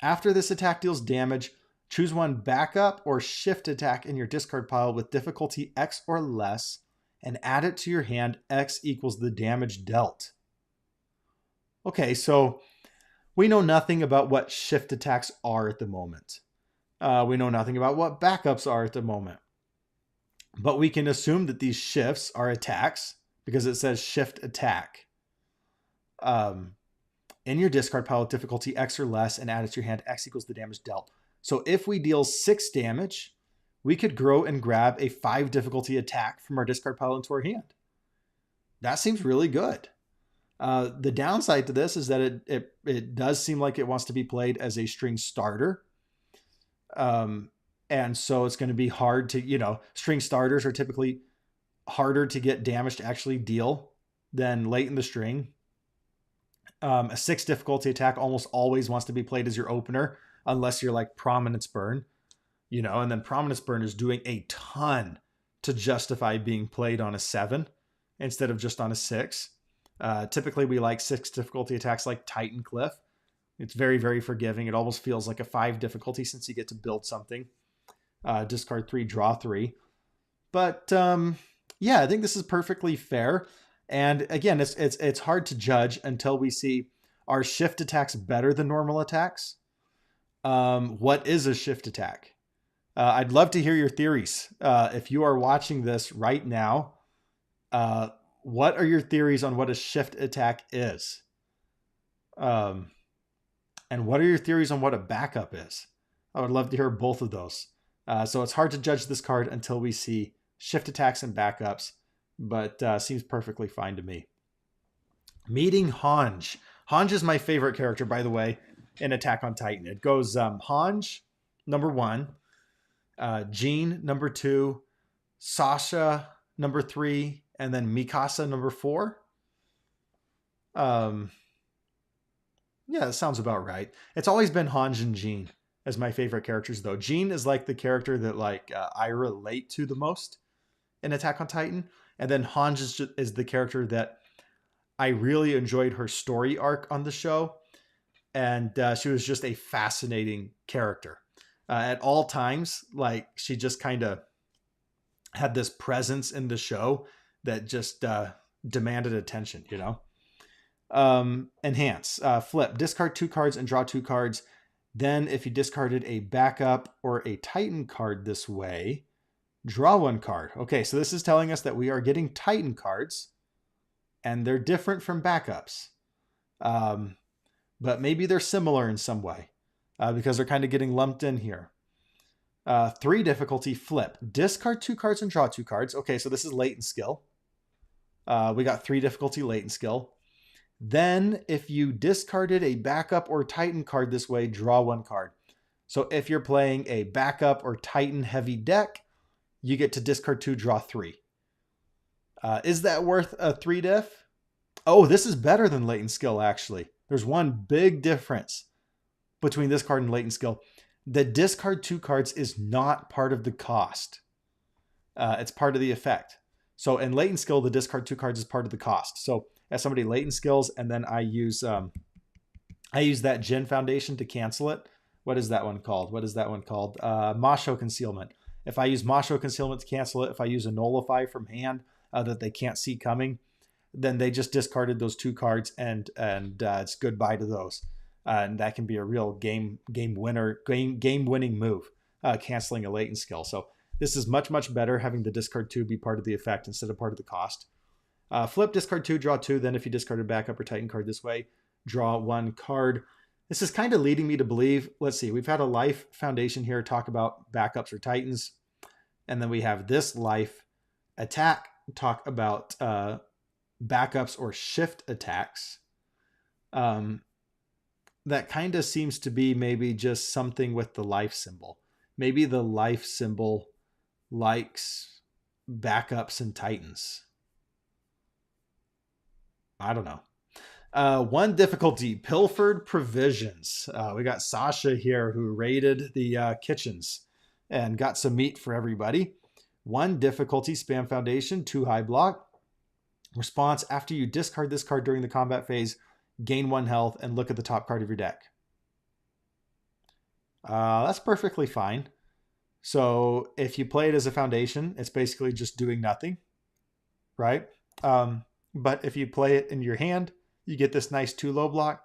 After this attack deals damage, choose one backup or shift attack in your discard pile with difficulty X or less and add it to your hand. X equals the damage dealt. Okay, so we know nothing about what shift attacks are at the moment. We know nothing about what backups are at the moment. But we can assume that these shifts are attacks because it says shift attack. In your discard pile with difficulty X or less and add it to your hand, X equals the damage dealt. So if we deal 6 damage, we could grow and grab a 5 difficulty attack from our discard pile into our hand. That seems really good. The downside to this is that it does seem like it wants to be played as a string starter. And so it's going to be hard to, string starters are typically harder to get damage to actually deal than late in the string. A 6 difficulty attack almost always wants to be played as your opener, unless you're like Prominence Burn, and then Prominence Burn is doing a ton to justify being played on a 7 instead of just on a 6. Typically we like 6 difficulty attacks like Titan Cliff. It's very, very forgiving. It almost feels like a 5 difficulty since you get to build something. Discard 3, draw 3. But yeah, I think this is perfectly fair. And again, it's hard to judge until we see, are shift attacks better than normal attacks? What is a shift attack? I'd love to hear your theories. If you are watching this right now, what are your theories on what a shift attack is? And what are your theories on what a backup is? I would love to hear both of those. So it's hard to judge this card until we see shift attacks and backups, but seems perfectly fine to me. Meeting Hanj. Hanj is my favorite character, by the way, in Attack on Titan. It goes Hanj, number 1, Jean, number 2, Sasha, number 3, and then Mikasa, number 4. Yeah, that sounds about right. It's always been Hanj and Jean as my favorite characters, though. Jean is like the character that I relate to the most in Attack on Titan. And then Hanj is the character that I really enjoyed her story arc on the show. And she was just a fascinating character. At all times, she just kind of had this presence in the show that just demanded attention, Enhance. Flip. Discard 2 cards and draw 2 cards. Then if you discarded a backup or a Titan card this way, draw 1 card. Okay, so this is telling us that we are getting Titan cards, and they're different from backups. But maybe they're similar in some way, because they're kind of getting lumped in here. 3 difficulty, flip. Discard 2 cards and draw 2 cards. Okay, so this is latent skill. We got 3 difficulty latent skill. Then if you discarded a backup or Titan card this way, draw 1 card. So if you're playing a backup or Titan heavy deck, you get to discard 2, draw 3. Is that worth a 3 diff? Oh, this is better than latent skill, actually. There's one big difference between this card and latent skill. The discard 2 cards is not part of the cost. It's part of the effect. So in latent skill, the discard 2 cards is part of the cost. So as somebody latent skills, and then I use that Jin Foundation to cancel it. What is that one called? Masho Concealment. If I use Masho Concealment to cancel it, if I use a Nullify from hand that they can't see coming, then they just discarded those 2 cards, and it's goodbye to those. And that can be a real game winning move, canceling a latent skill. So this is much, much better having the discard 2 be part of the effect instead of part of the cost. Flip, discard 2, draw 2. Then if you discard a backup or Titan card this way, draw 1 card. This is kind of leading me to believe, let's see, we've had a Life Foundation here talk about backups or Titans. And then we have this Life Attack talk about backups or shift attacks. That kind of seems to be maybe just something with the life symbol. Maybe the life symbol likes backups and Titans. I don't know. 1 difficulty, pilfered provisions. We got Sasha here who raided the kitchens and got some meat for everybody. 1 difficulty, spam foundation, 2 high block. Response, after you discard this card during the combat phase, gain 1 health and look at the top card of your deck. That's perfectly fine. So if you play it as a foundation, it's basically just doing nothing, right? But if you play it in your hand, you get this nice 2 low block.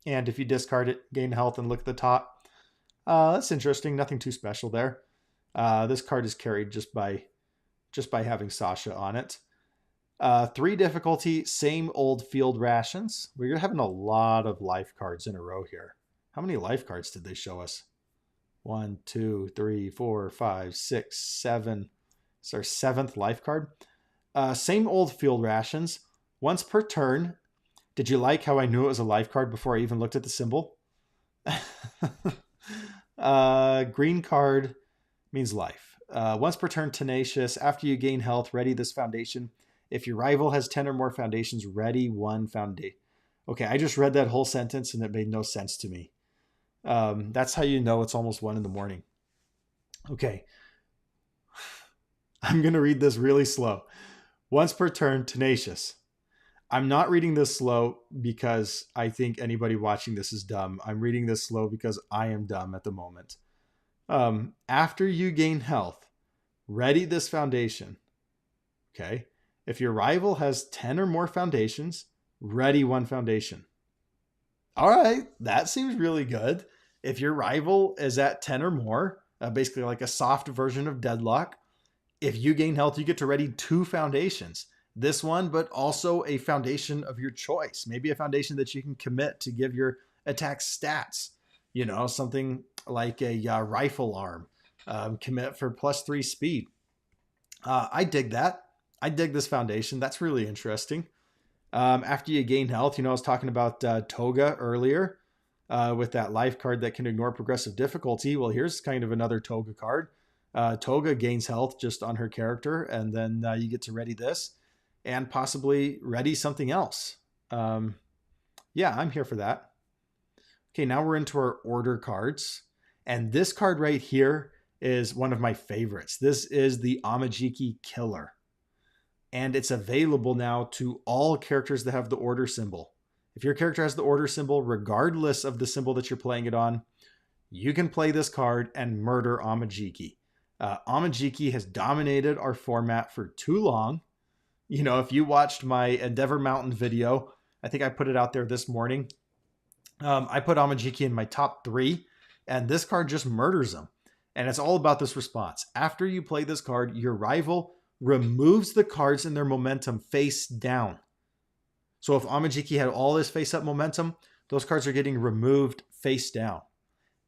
And if you discard it, gain health and look at the top. That's interesting. Nothing too special there. This card is carried just by having Sasha on it. 3 difficulty, same old field rations. We're having a lot of life cards in a row here. How many life cards did they show us? 1, 2, 3, 4, 5, 6, 7. It's our 7th life card. Same old field rations. Once per turn. Did you like how I knew it was a life card before I even looked at the symbol? Green card means life. Once per turn, tenacious. After you gain health, ready this foundation. If your rival has 10 or more foundations, ready 1 foundation. Okay, I just read that whole sentence and it made no sense to me. That's how you know it's almost 1 in the morning. Okay. I'm going to read this really slow. Once per turn, tenacious. I'm not reading this slow because I think anybody watching this is dumb. I'm reading this slow because I am dumb at the moment. After you gain health, ready this foundation. Okay. If your rival has 10 or more foundations, ready 1 foundation. All right, that seems really good. If your rival is at 10 or more, basically like a soft version of Deadlock, if you gain health, you get to ready 2 foundations. This one, but also a foundation of your choice. Maybe a foundation that you can commit to give your attack stats. You know, something like a rifle arm. Commit for +3 speed. I dig that. I dig this foundation. That's really interesting. After you gain health, I was talking about Toga earlier with that life card that can ignore progressive difficulty. Well, here's kind of another Toga card. Toga gains health just on her character, and then you get to ready this and possibly ready something else. Yeah, I'm here for that. Okay, now we're into our order cards. And this card right here is one of my favorites. This is the Amajiki Killer. And it's available now to all characters that have the order symbol. If your character has the order symbol, regardless of the symbol that you're playing it on, you can play this card and murder Amajiki. Amajiki has dominated our format for too long. If you watched my Endeavor Mountain video, I think I put it out there this morning. I put Amajiki in my top 3, and this card just murders them. And it's all about this response. After you play this card, your rival removes the cards in their momentum face down. So if Amajiki had all this face up momentum, those cards are getting removed face down.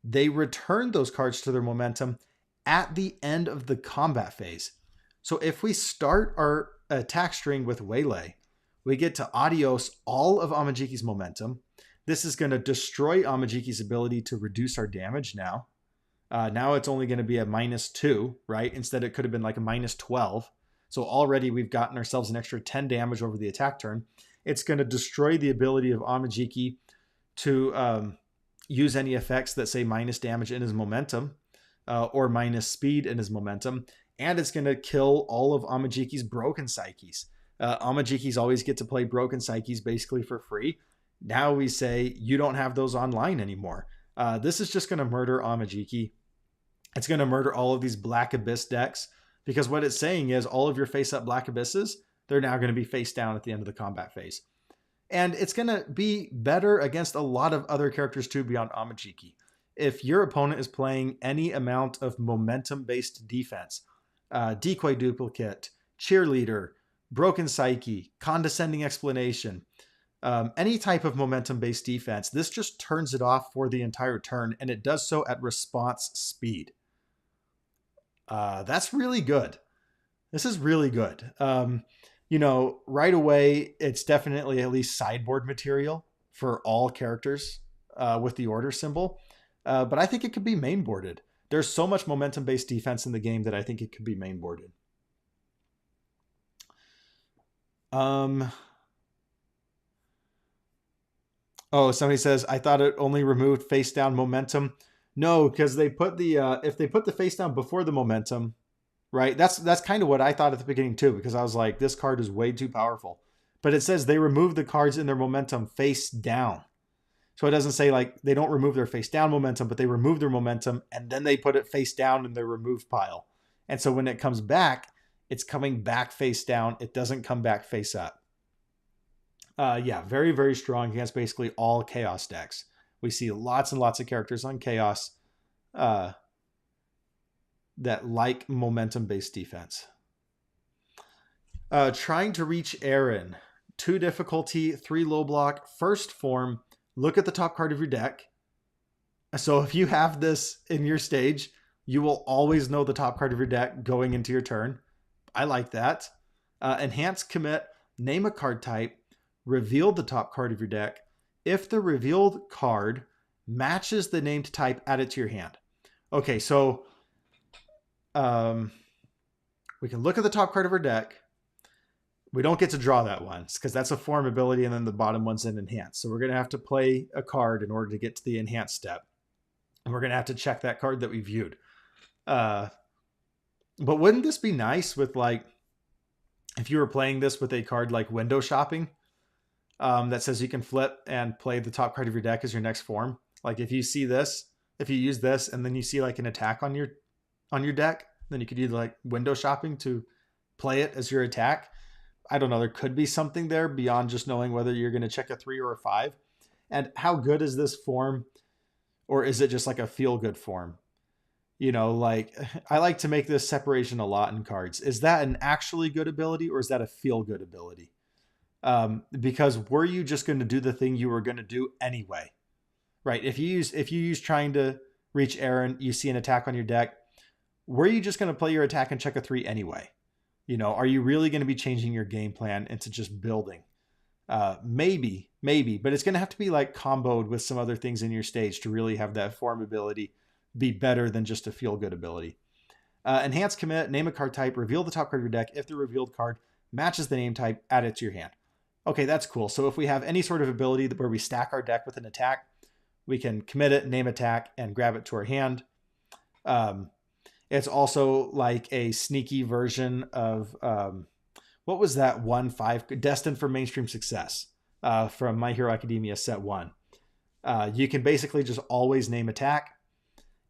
They return those cards to their momentum at the end of the combat phase. So if we start our attack string with Waylay, we get to adios all of Amajiki's momentum. This is going to destroy Amajiki's ability to reduce our damage now. Now it's only going to be a -2, right? Instead, it could have been like a -12. So already we've gotten ourselves an extra 10 damage over the attack turn. It's going to destroy the ability of Amajiki to use any effects that say minus damage in his momentum or minus speed in his momentum. And it's going to kill all of Amajiki's broken psyches. Amajikis always get to play broken psyches basically for free. Now we say you don't have those online anymore. This is just going to murder Amajiki. It's going to murder all of these Black Abyss decks, because what it's saying is all of your face-up Black Abysses, they're now going to be face down at the end of the combat phase. And it's going to be better against a lot of other characters too beyond Amajiki. If your opponent is playing any amount of momentum-based defense, Decoy Duplicate, Cheerleader, Broken Psyche, Condescending Explanation, any type of momentum-based defense, this just turns it off for the entire turn, and it does so at response speed. That's really good. This is really good. Right away, it's definitely at least sideboard material for all characters with the order symbol. But I think it could be mainboarded. There's so much momentum-based defense in the game that I think it could be mainboarded. Oh, somebody says, I thought it only removed face down momentum. No, because they put the if they put the face down before the momentum, right? That's kind of what I thought at the beginning too, because I was like, this card is way too powerful. But it says they remove the cards in their momentum face down. So it doesn't say like they don't remove their face down momentum, but they remove their momentum and then they put it face down in their removed pile. And so when it comes back, it's coming back face down. It doesn't come back face up. Yeah, very, very strong against basically all Chaos decks. We see lots and lots of characters on Chaos that like momentum-based defense. Trying to reach Aaron. 2 difficulty, 3 low block, first form. Look at the top card of your deck. So if you have this in your stage, you will always know the top card of your deck going into your turn. I like that. Enhance commit, name a card type, reveal the top card of your deck. If the revealed card matches the named type, add it to your hand. Okay, so we can look at the top card of our deck. We don't get to draw that one because that's a form ability, and then the bottom one's an enhance. So we're going to have to play a card in order to get to the enhance step. And we're going to have to check that card that we viewed. But wouldn't this be nice with like, if you were playing this with a card like Window Shopping, that says you can flip and play the top card of your deck as your next form. Like if you see this, if you use this and then you see like an attack on your deck, then you could use like Window Shopping to play it as your attack. I don't know. There could be something there beyond just knowing whether you're going to check a 3 or a 5. And how good is this form? Or is it just like a feel good form? You know, like I like to make this separation a lot in cards. Is that an actually good ability or is that a feel good ability? Because were you just going to do the thing you were going to do anyway? Right. If you use trying to reach Aaron, you see an attack on your deck. Were you just going to play your attack and check a 3 anyway? You know, are you really going to be changing your game plan into just building? Maybe, but it's going to have to be like comboed with some other things in your stage to really have that form ability be better than just a feel good ability. Enhance commit, name a card type, reveal the top card of your deck. If the revealed card matches the name type, add it to your hand. Okay, that's cool. So if we have any sort of ability where we stack our deck with an attack, we can commit it, name attack, and grab it to our hand. It's also like a sneaky version of, what was that 1/5? Destined for Mainstream Success from My Hero Academia set 1. You can basically just always name attack.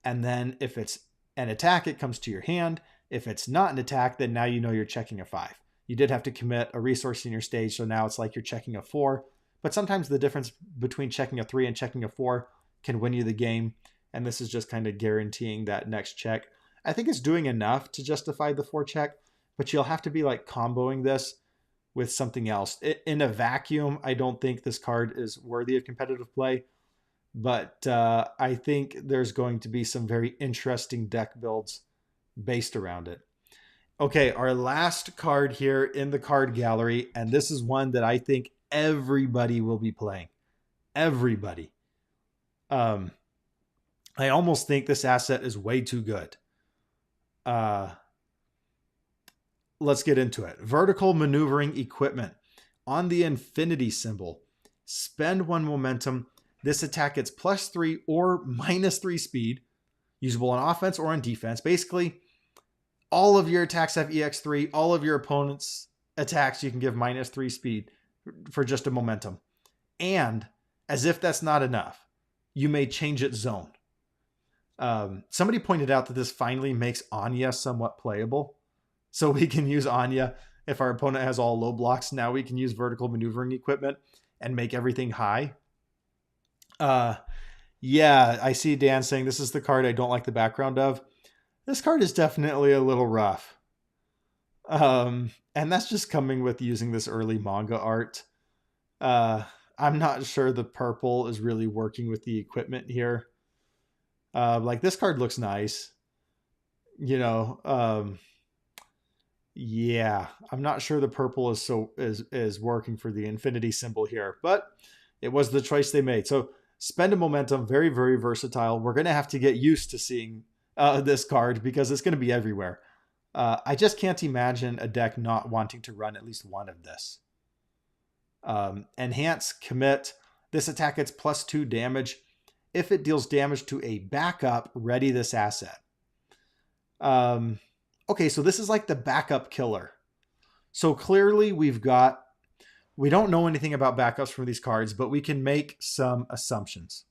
And then if it's an attack, it comes to your hand. If it's not an attack, then now you know you're checking a 5. You did have to commit a resource in your stage, so now it's like you're checking a 4. But sometimes the difference between checking a 3 and checking a 4 can win you the game. And this is just kind of guaranteeing that next check. I think it's doing enough to justify the 4 check, but you'll have to be like comboing this with something else. In a vacuum, I don't think this card is worthy of competitive play, but I think there's going to be some very interesting deck builds based around it. Okay, our last card here in the card gallery, and this is one that I think everybody will be playing. Everybody. I almost think this asset is way too good. Let's get into it. Vertical maneuvering equipment. on the infinity symbol. Spend 1 momentum. This attack gets +3 or -3 speed, usable on offense or on defense. Basically, all of your attacks have EX3. All of your opponent's attacks you can give -3 speed for just a momentum. And as if that's not enough, you may change its zone. Somebody pointed out that this finally makes Anya somewhat playable. So we can use Anya if our opponent has all low blocks. Now we can use vertical maneuvering equipment and make everything high. Yeah, I see Dan saying this is the card I don't like the background of. This card is definitely a little rough. And that's just coming with using this early manga art. I'm not sure the purple is really working with the equipment here. Like this card looks nice. Yeah, I'm not sure the purple is working for the infinity symbol here, but it was the choice they made. So spend a momentum, very, very versatile. We're going to have to get used to seeing this card because it's going to be everywhere. I just can't imagine a deck not wanting to run at least one of this. Enhance, commit. This attack gets +2 damage. If it deals damage to a backup, ready this asset. Okay, so this is like the backup killer. So clearly we don't know anything about backups from these cards, but we can make some assumptions.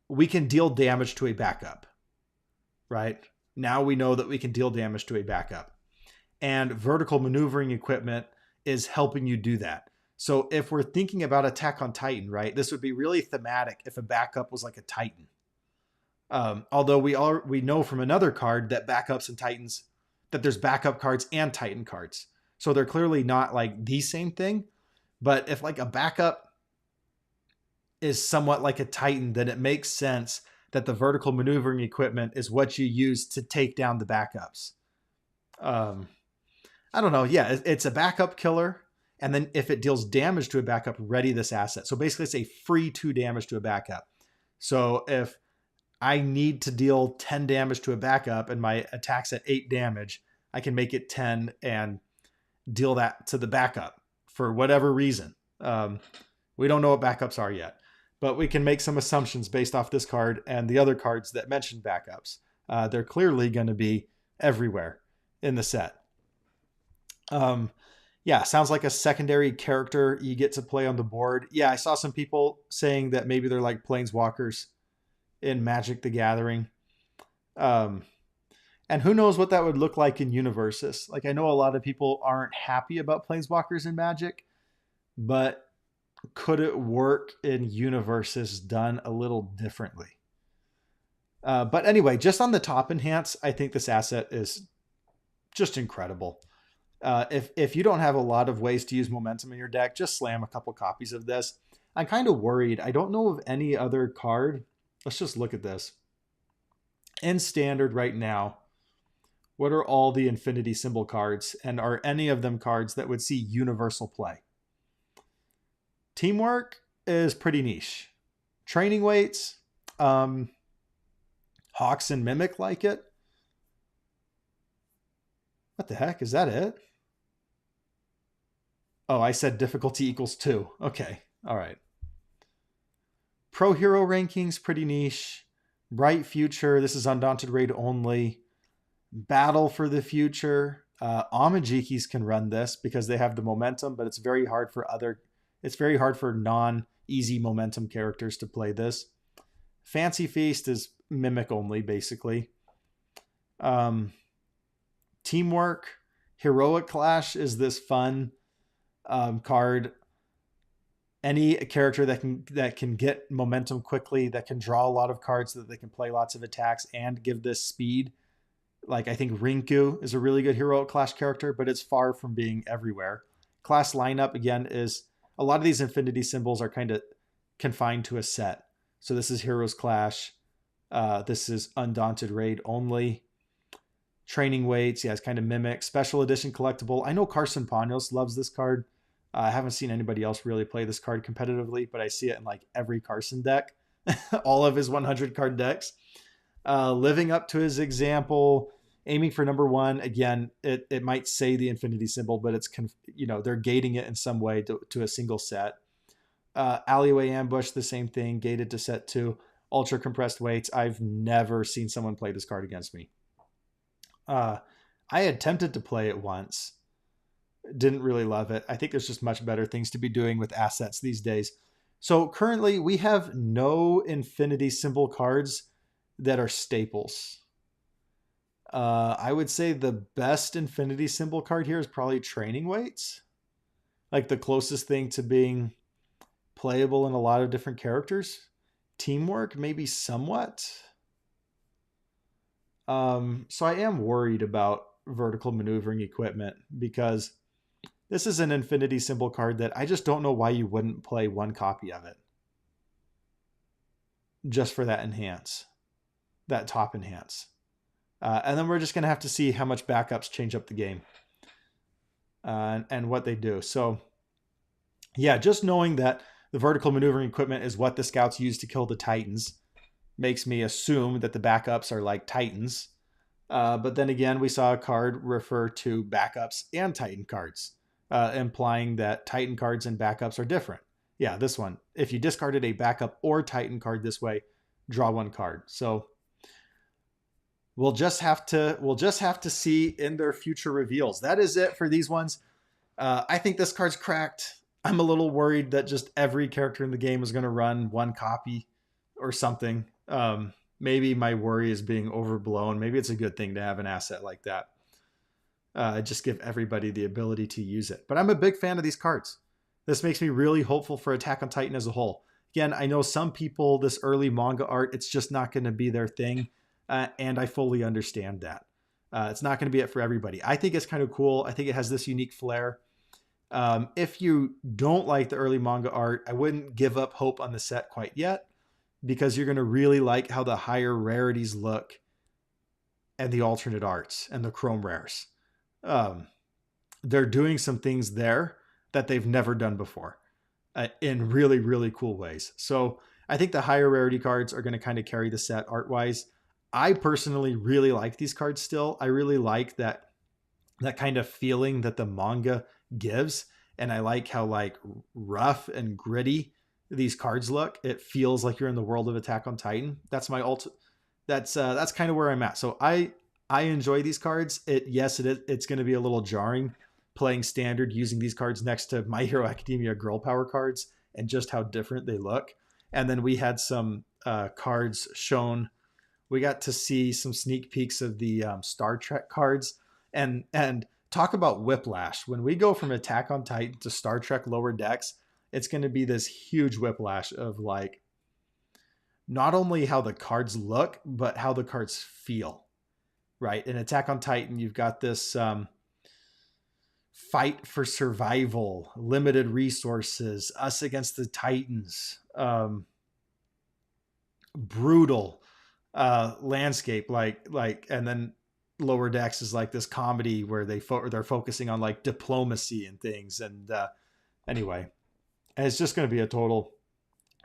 We can deal damage to a backup, right? Now we know that we can deal damage to a backup. And vertical maneuvering equipment is helping you do that. So if we're thinking about Attack on Titan, right, this would be really thematic if a backup was like a Titan. Although we know from another card that backups and Titans, that there's backup cards and Titan cards. So they're clearly not like the same thing. But if like a backup is somewhat like a Titan, then it makes sense that the vertical maneuvering equipment is what you use to take down the backups. I don't know. Yeah, it's a backup killer. And then if it deals damage to a backup, ready this asset. So basically it's a free 2 damage to a backup. So if I need to deal 10 damage to a backup and my attack's at 8 damage, I can make it 10 and deal that to the backup for whatever reason. We don't know what backups are yet, but we can make some assumptions based off this card and the other cards that mention backups. They're clearly going to be everywhere in the set. Yeah, sounds like a secondary character you get to play on the board. Yeah, I saw some people saying that maybe they're like planeswalkers in Magic the Gathering. And who knows what that would look like in Universes. Like I know a lot of people aren't happy about planeswalkers in Magic, but could it work in Universes done a little differently? But anyway, just on the top enhance, I think this asset is just incredible. If you don't have a lot of ways to use momentum in your deck, just slam a couple copies of this. I'm kind of worried. I don't know of any other card. Let's just look at this. In standard right now, what are all the infinity symbol cards? And are any of them cards that would see universal play? Teamwork is pretty niche. Training weights, Hawks and Mimic like it. What the heck? Is that it? Oh, I said difficulty equals 2. Okay. All right. Pro Hero rankings, pretty niche. Bright Future. This is Undaunted Raid only. Battle for the Future. Amajikis can run this because they have the momentum, but it's very hard for non-easy momentum characters to play this. Fancy Feast is Mimic only, basically. Teamwork. Heroic Clash is this fun card. Any character that can get momentum quickly, that can draw a lot of cards so that they can play lots of attacks and give this speed. Like I think Rinku is a really good Heroic Clash character, but it's far from being everywhere. Class lineup, again, is a lot of these infinity symbols are kind of confined to a set. So this is Heroes Clash. This is Undaunted Raid only. Training weights, yeah, it's kind of Mimic. Special edition collectible. I know Carson Panos loves this card. I haven't seen anybody else really play this card competitively, but I see it in like every Carson deck. All of his 100 card decks. Living up to his example. aiming for number one. Again, it might say the infinity symbol, but it's, they're gating it in some way to a single set. Alleyway ambush, the same thing, gated to set two. Ultra compressed weights. I've never seen someone play this card against me. I attempted to play it once. Didn't really love it. I think there's just much better things to be doing with assets these days. So currently we have no infinity symbol cards that are staples. I would say the best infinity symbol card here is probably training weights. Like the closest thing to being playable in a lot of different characters. Teamwork, maybe somewhat. So I am worried about vertical maneuvering equipment because this is an infinity symbol card that I just don't know why you wouldn't play one copy of it. Just for that enhance. That top enhance. And then we're just going to have to see how much backups change up the game. And what they do. So, yeah, just knowing that the vertical maneuvering equipment is what the scouts use to kill the Titans makes me assume that the backups are like Titans. But then again, we saw a card refer to backups and Titan cards, implying that Titan cards and backups are different. Yeah, this one. If you discarded a backup or Titan card this way, draw one card. So we'll just have to see in their future reveals. That is it for these ones. I think this card's cracked. I'm a little worried that just every character in the game is going to run one copy or something. Maybe my worry is being overblown. Maybe it's a good thing to have an asset like that. Just give everybody the ability to use it. But I'm a big fan of these cards. This makes me really hopeful for Attack on Titan as a whole. Again, I know some people, this early manga art, it's just not going to be their thing. And I fully understand that. It's not going to be it for everybody. I think it's kind of cool. I think it has this unique flair. If you don't like the early manga art, I wouldn't give up hope on the set quite yet, because you're going to really like how the higher rarities look and the alternate arts and the chrome rares. They're doing some things there that they've never done before in really, really cool ways. So I think the higher rarity cards are going to kind of carry the set art-wise. I personally really like these cards still. I really like that kind of feeling that the manga gives. And I like how like rough and gritty these cards look. It feels like you're in the world of Attack on Titan. That's my that's kind of where I'm at. So I enjoy these cards. It's going to be a little jarring playing standard using these cards next to My Hero Academia Girl Power cards and just how different they look. And then we had some cards shown. We got to see some sneak peeks of the Star Trek cards, and talk about whiplash. When we go from Attack on Titan to Star Trek Lower Decks, it's going to be this huge whiplash of like not only how the cards look, but how the cards feel. Right? In Attack on Titan, you've got this fight for survival, limited resources, us against the Titans, brutal landscape, like, and then Lower Decks is like this comedy where they're focusing on like diplomacy and things. And anyway, it's just going to be a total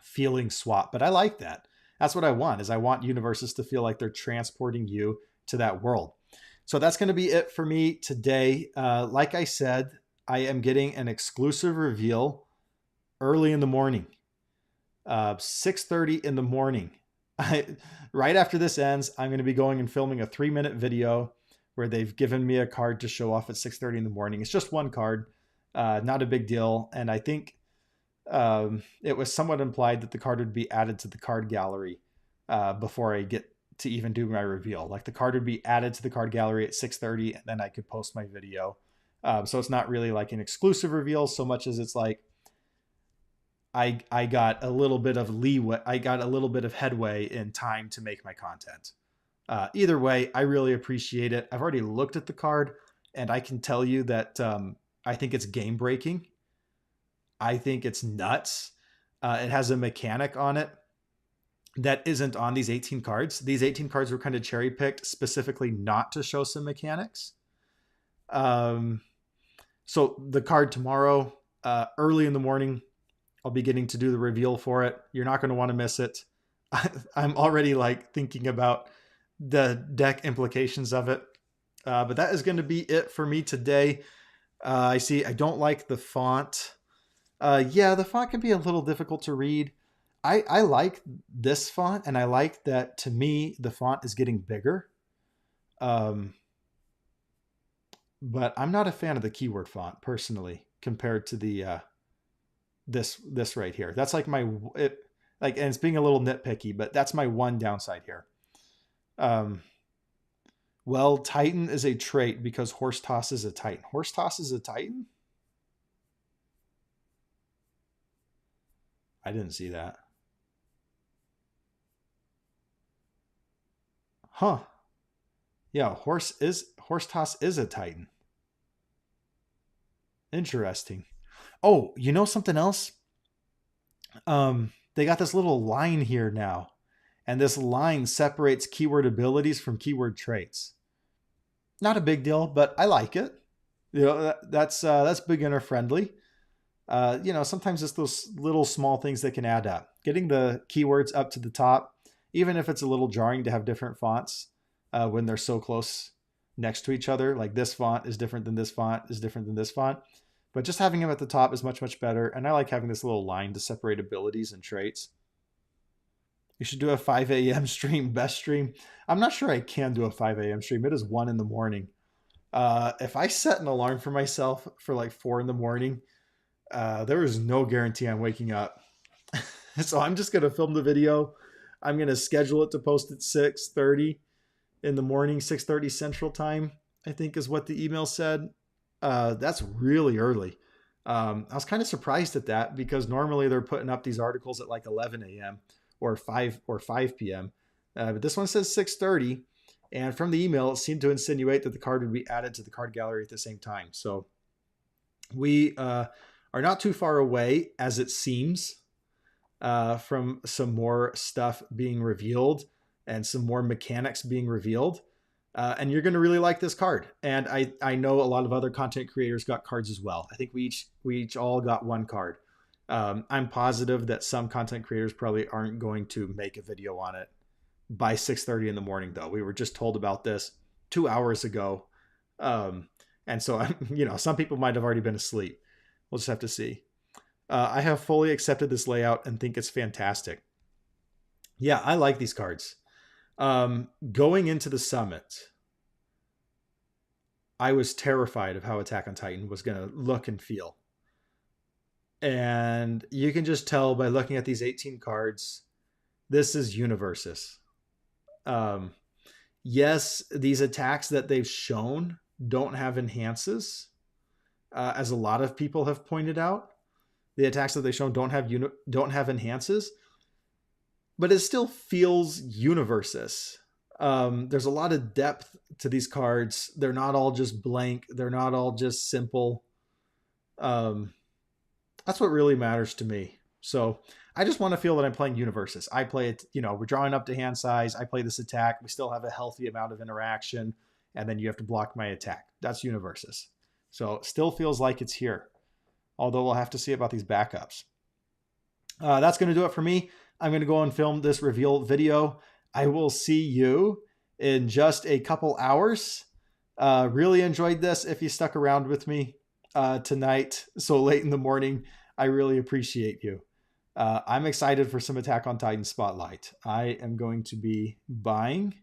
feeling swap. But I like that. That's what I want. Is I want universes to feel like they're transporting you to that world. So that's going to be it for me today. Like I said, I am getting an exclusive reveal early in the morning, 6:30 in the morning. Right after this ends, I'm going to be going and filming a 3-minute video where they've given me a card to show off at 6:30 in the morning. It's just one card, not a big deal. And I think it was somewhat implied that the card would be added to the card gallery before I get to even do my reveal. Like the card would be added to the card gallery at 6:30, and then I could post my video. So it's not really like an exclusive reveal so much as it's like I got a little bit of leeway. I got a little bit of headway in time to make my content. Either way, I really appreciate it. I've already looked at the card, and I can tell you that I think it's game breaking. I think it's nuts. It has a mechanic on it that isn't on these 18 cards. These 18 cards were kind of cherry picked specifically not to show some mechanics. So the card tomorrow, early in the morning, I'll be getting to do the reveal for it. You're not going to want to miss it. I'm already like thinking about the deck implications of it. But that is going to be it for me today. I see I don't like the font. Yeah, the font can be a little difficult to read. I like this font, and I like that, to me, the font is getting bigger. Um, but I'm not a fan of the keyword font personally compared to the this right here. That's like and it's being a little nitpicky, but that's my one downside here. Um, well, Titan is a trait because horse toss is a Titan. Horse toss is a Titan? I didn't see that. Huh. Yeah, horse toss is a Titan. Interesting. Oh, you know something else? They got this little line here now, and this line separates keyword abilities from keyword traits. Not a big deal, but I like it. That's beginner friendly. Sometimes it's those little small things that can add up. Getting the keywords up to the top, even if it's a little jarring to have different fonts when they're so close next to each other, like this font is different than this font is different than this font. But just having them at the top is much, much better. And I like having this little line to separate abilities and traits. You should do a 5 a.m. stream, best stream. I'm not sure I can do a 5 a.m. stream. It is 1 in the morning. If I set an alarm for myself for like 4 in the morning, there is no guarantee I'm waking up. So I'm just going to film the video. I'm going to schedule it to post at 6:30 in the morning, 6:30 Central Time, I think is what the email said. That's really early. I was kind of surprised at that because normally they're putting up these articles at like 11 a.m. or 5 p.m. But this one says 6:30. And from the email, it seemed to insinuate that the card would be added to the card gallery at the same time. So we are not too far away, as it seems, from some more stuff being revealed and some more mechanics being revealed. And you're going to really like this card. And I know a lot of other content creators got cards as well. I think we each all got one card. I'm positive that some content creators probably aren't going to make a video on it by 6:30 in the morning, though. We were just told about this 2 hours ago. And so, some people might have already been asleep. We'll just have to see. I have fully accepted this layout and think it's fantastic. Yeah, I like these cards. Going into the summit, I was terrified of how Attack on Titan was going to look and feel. And you can just tell by looking at these 18 cards, this is Universus. Yes, these attacks that they've shown don't have enhances, as a lot of people have pointed out. The attacks that they've shown don't have enhances, but it still feels Universus. There's a lot of depth to these cards. They're not all just blank. They're not all just simple. That's what really matters to me. So I just want to feel that I'm playing Universus. I play it, we're drawing up to hand size. I play this attack. We still have a healthy amount of interaction. And then you have to block my attack. That's Universus. So it still feels like it's here. Although we'll have to see about these backups. That's going to do it for me. I'm going to go and film this reveal video. I will see you in just a couple hours. Really enjoyed this. If you stuck around with me tonight so late in the morning, I really appreciate you. I'm excited for some Attack on Titan Spotlight. I am going to be buying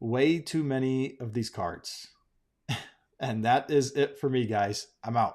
way too many of these cards. And that is it for me, guys. I'm out.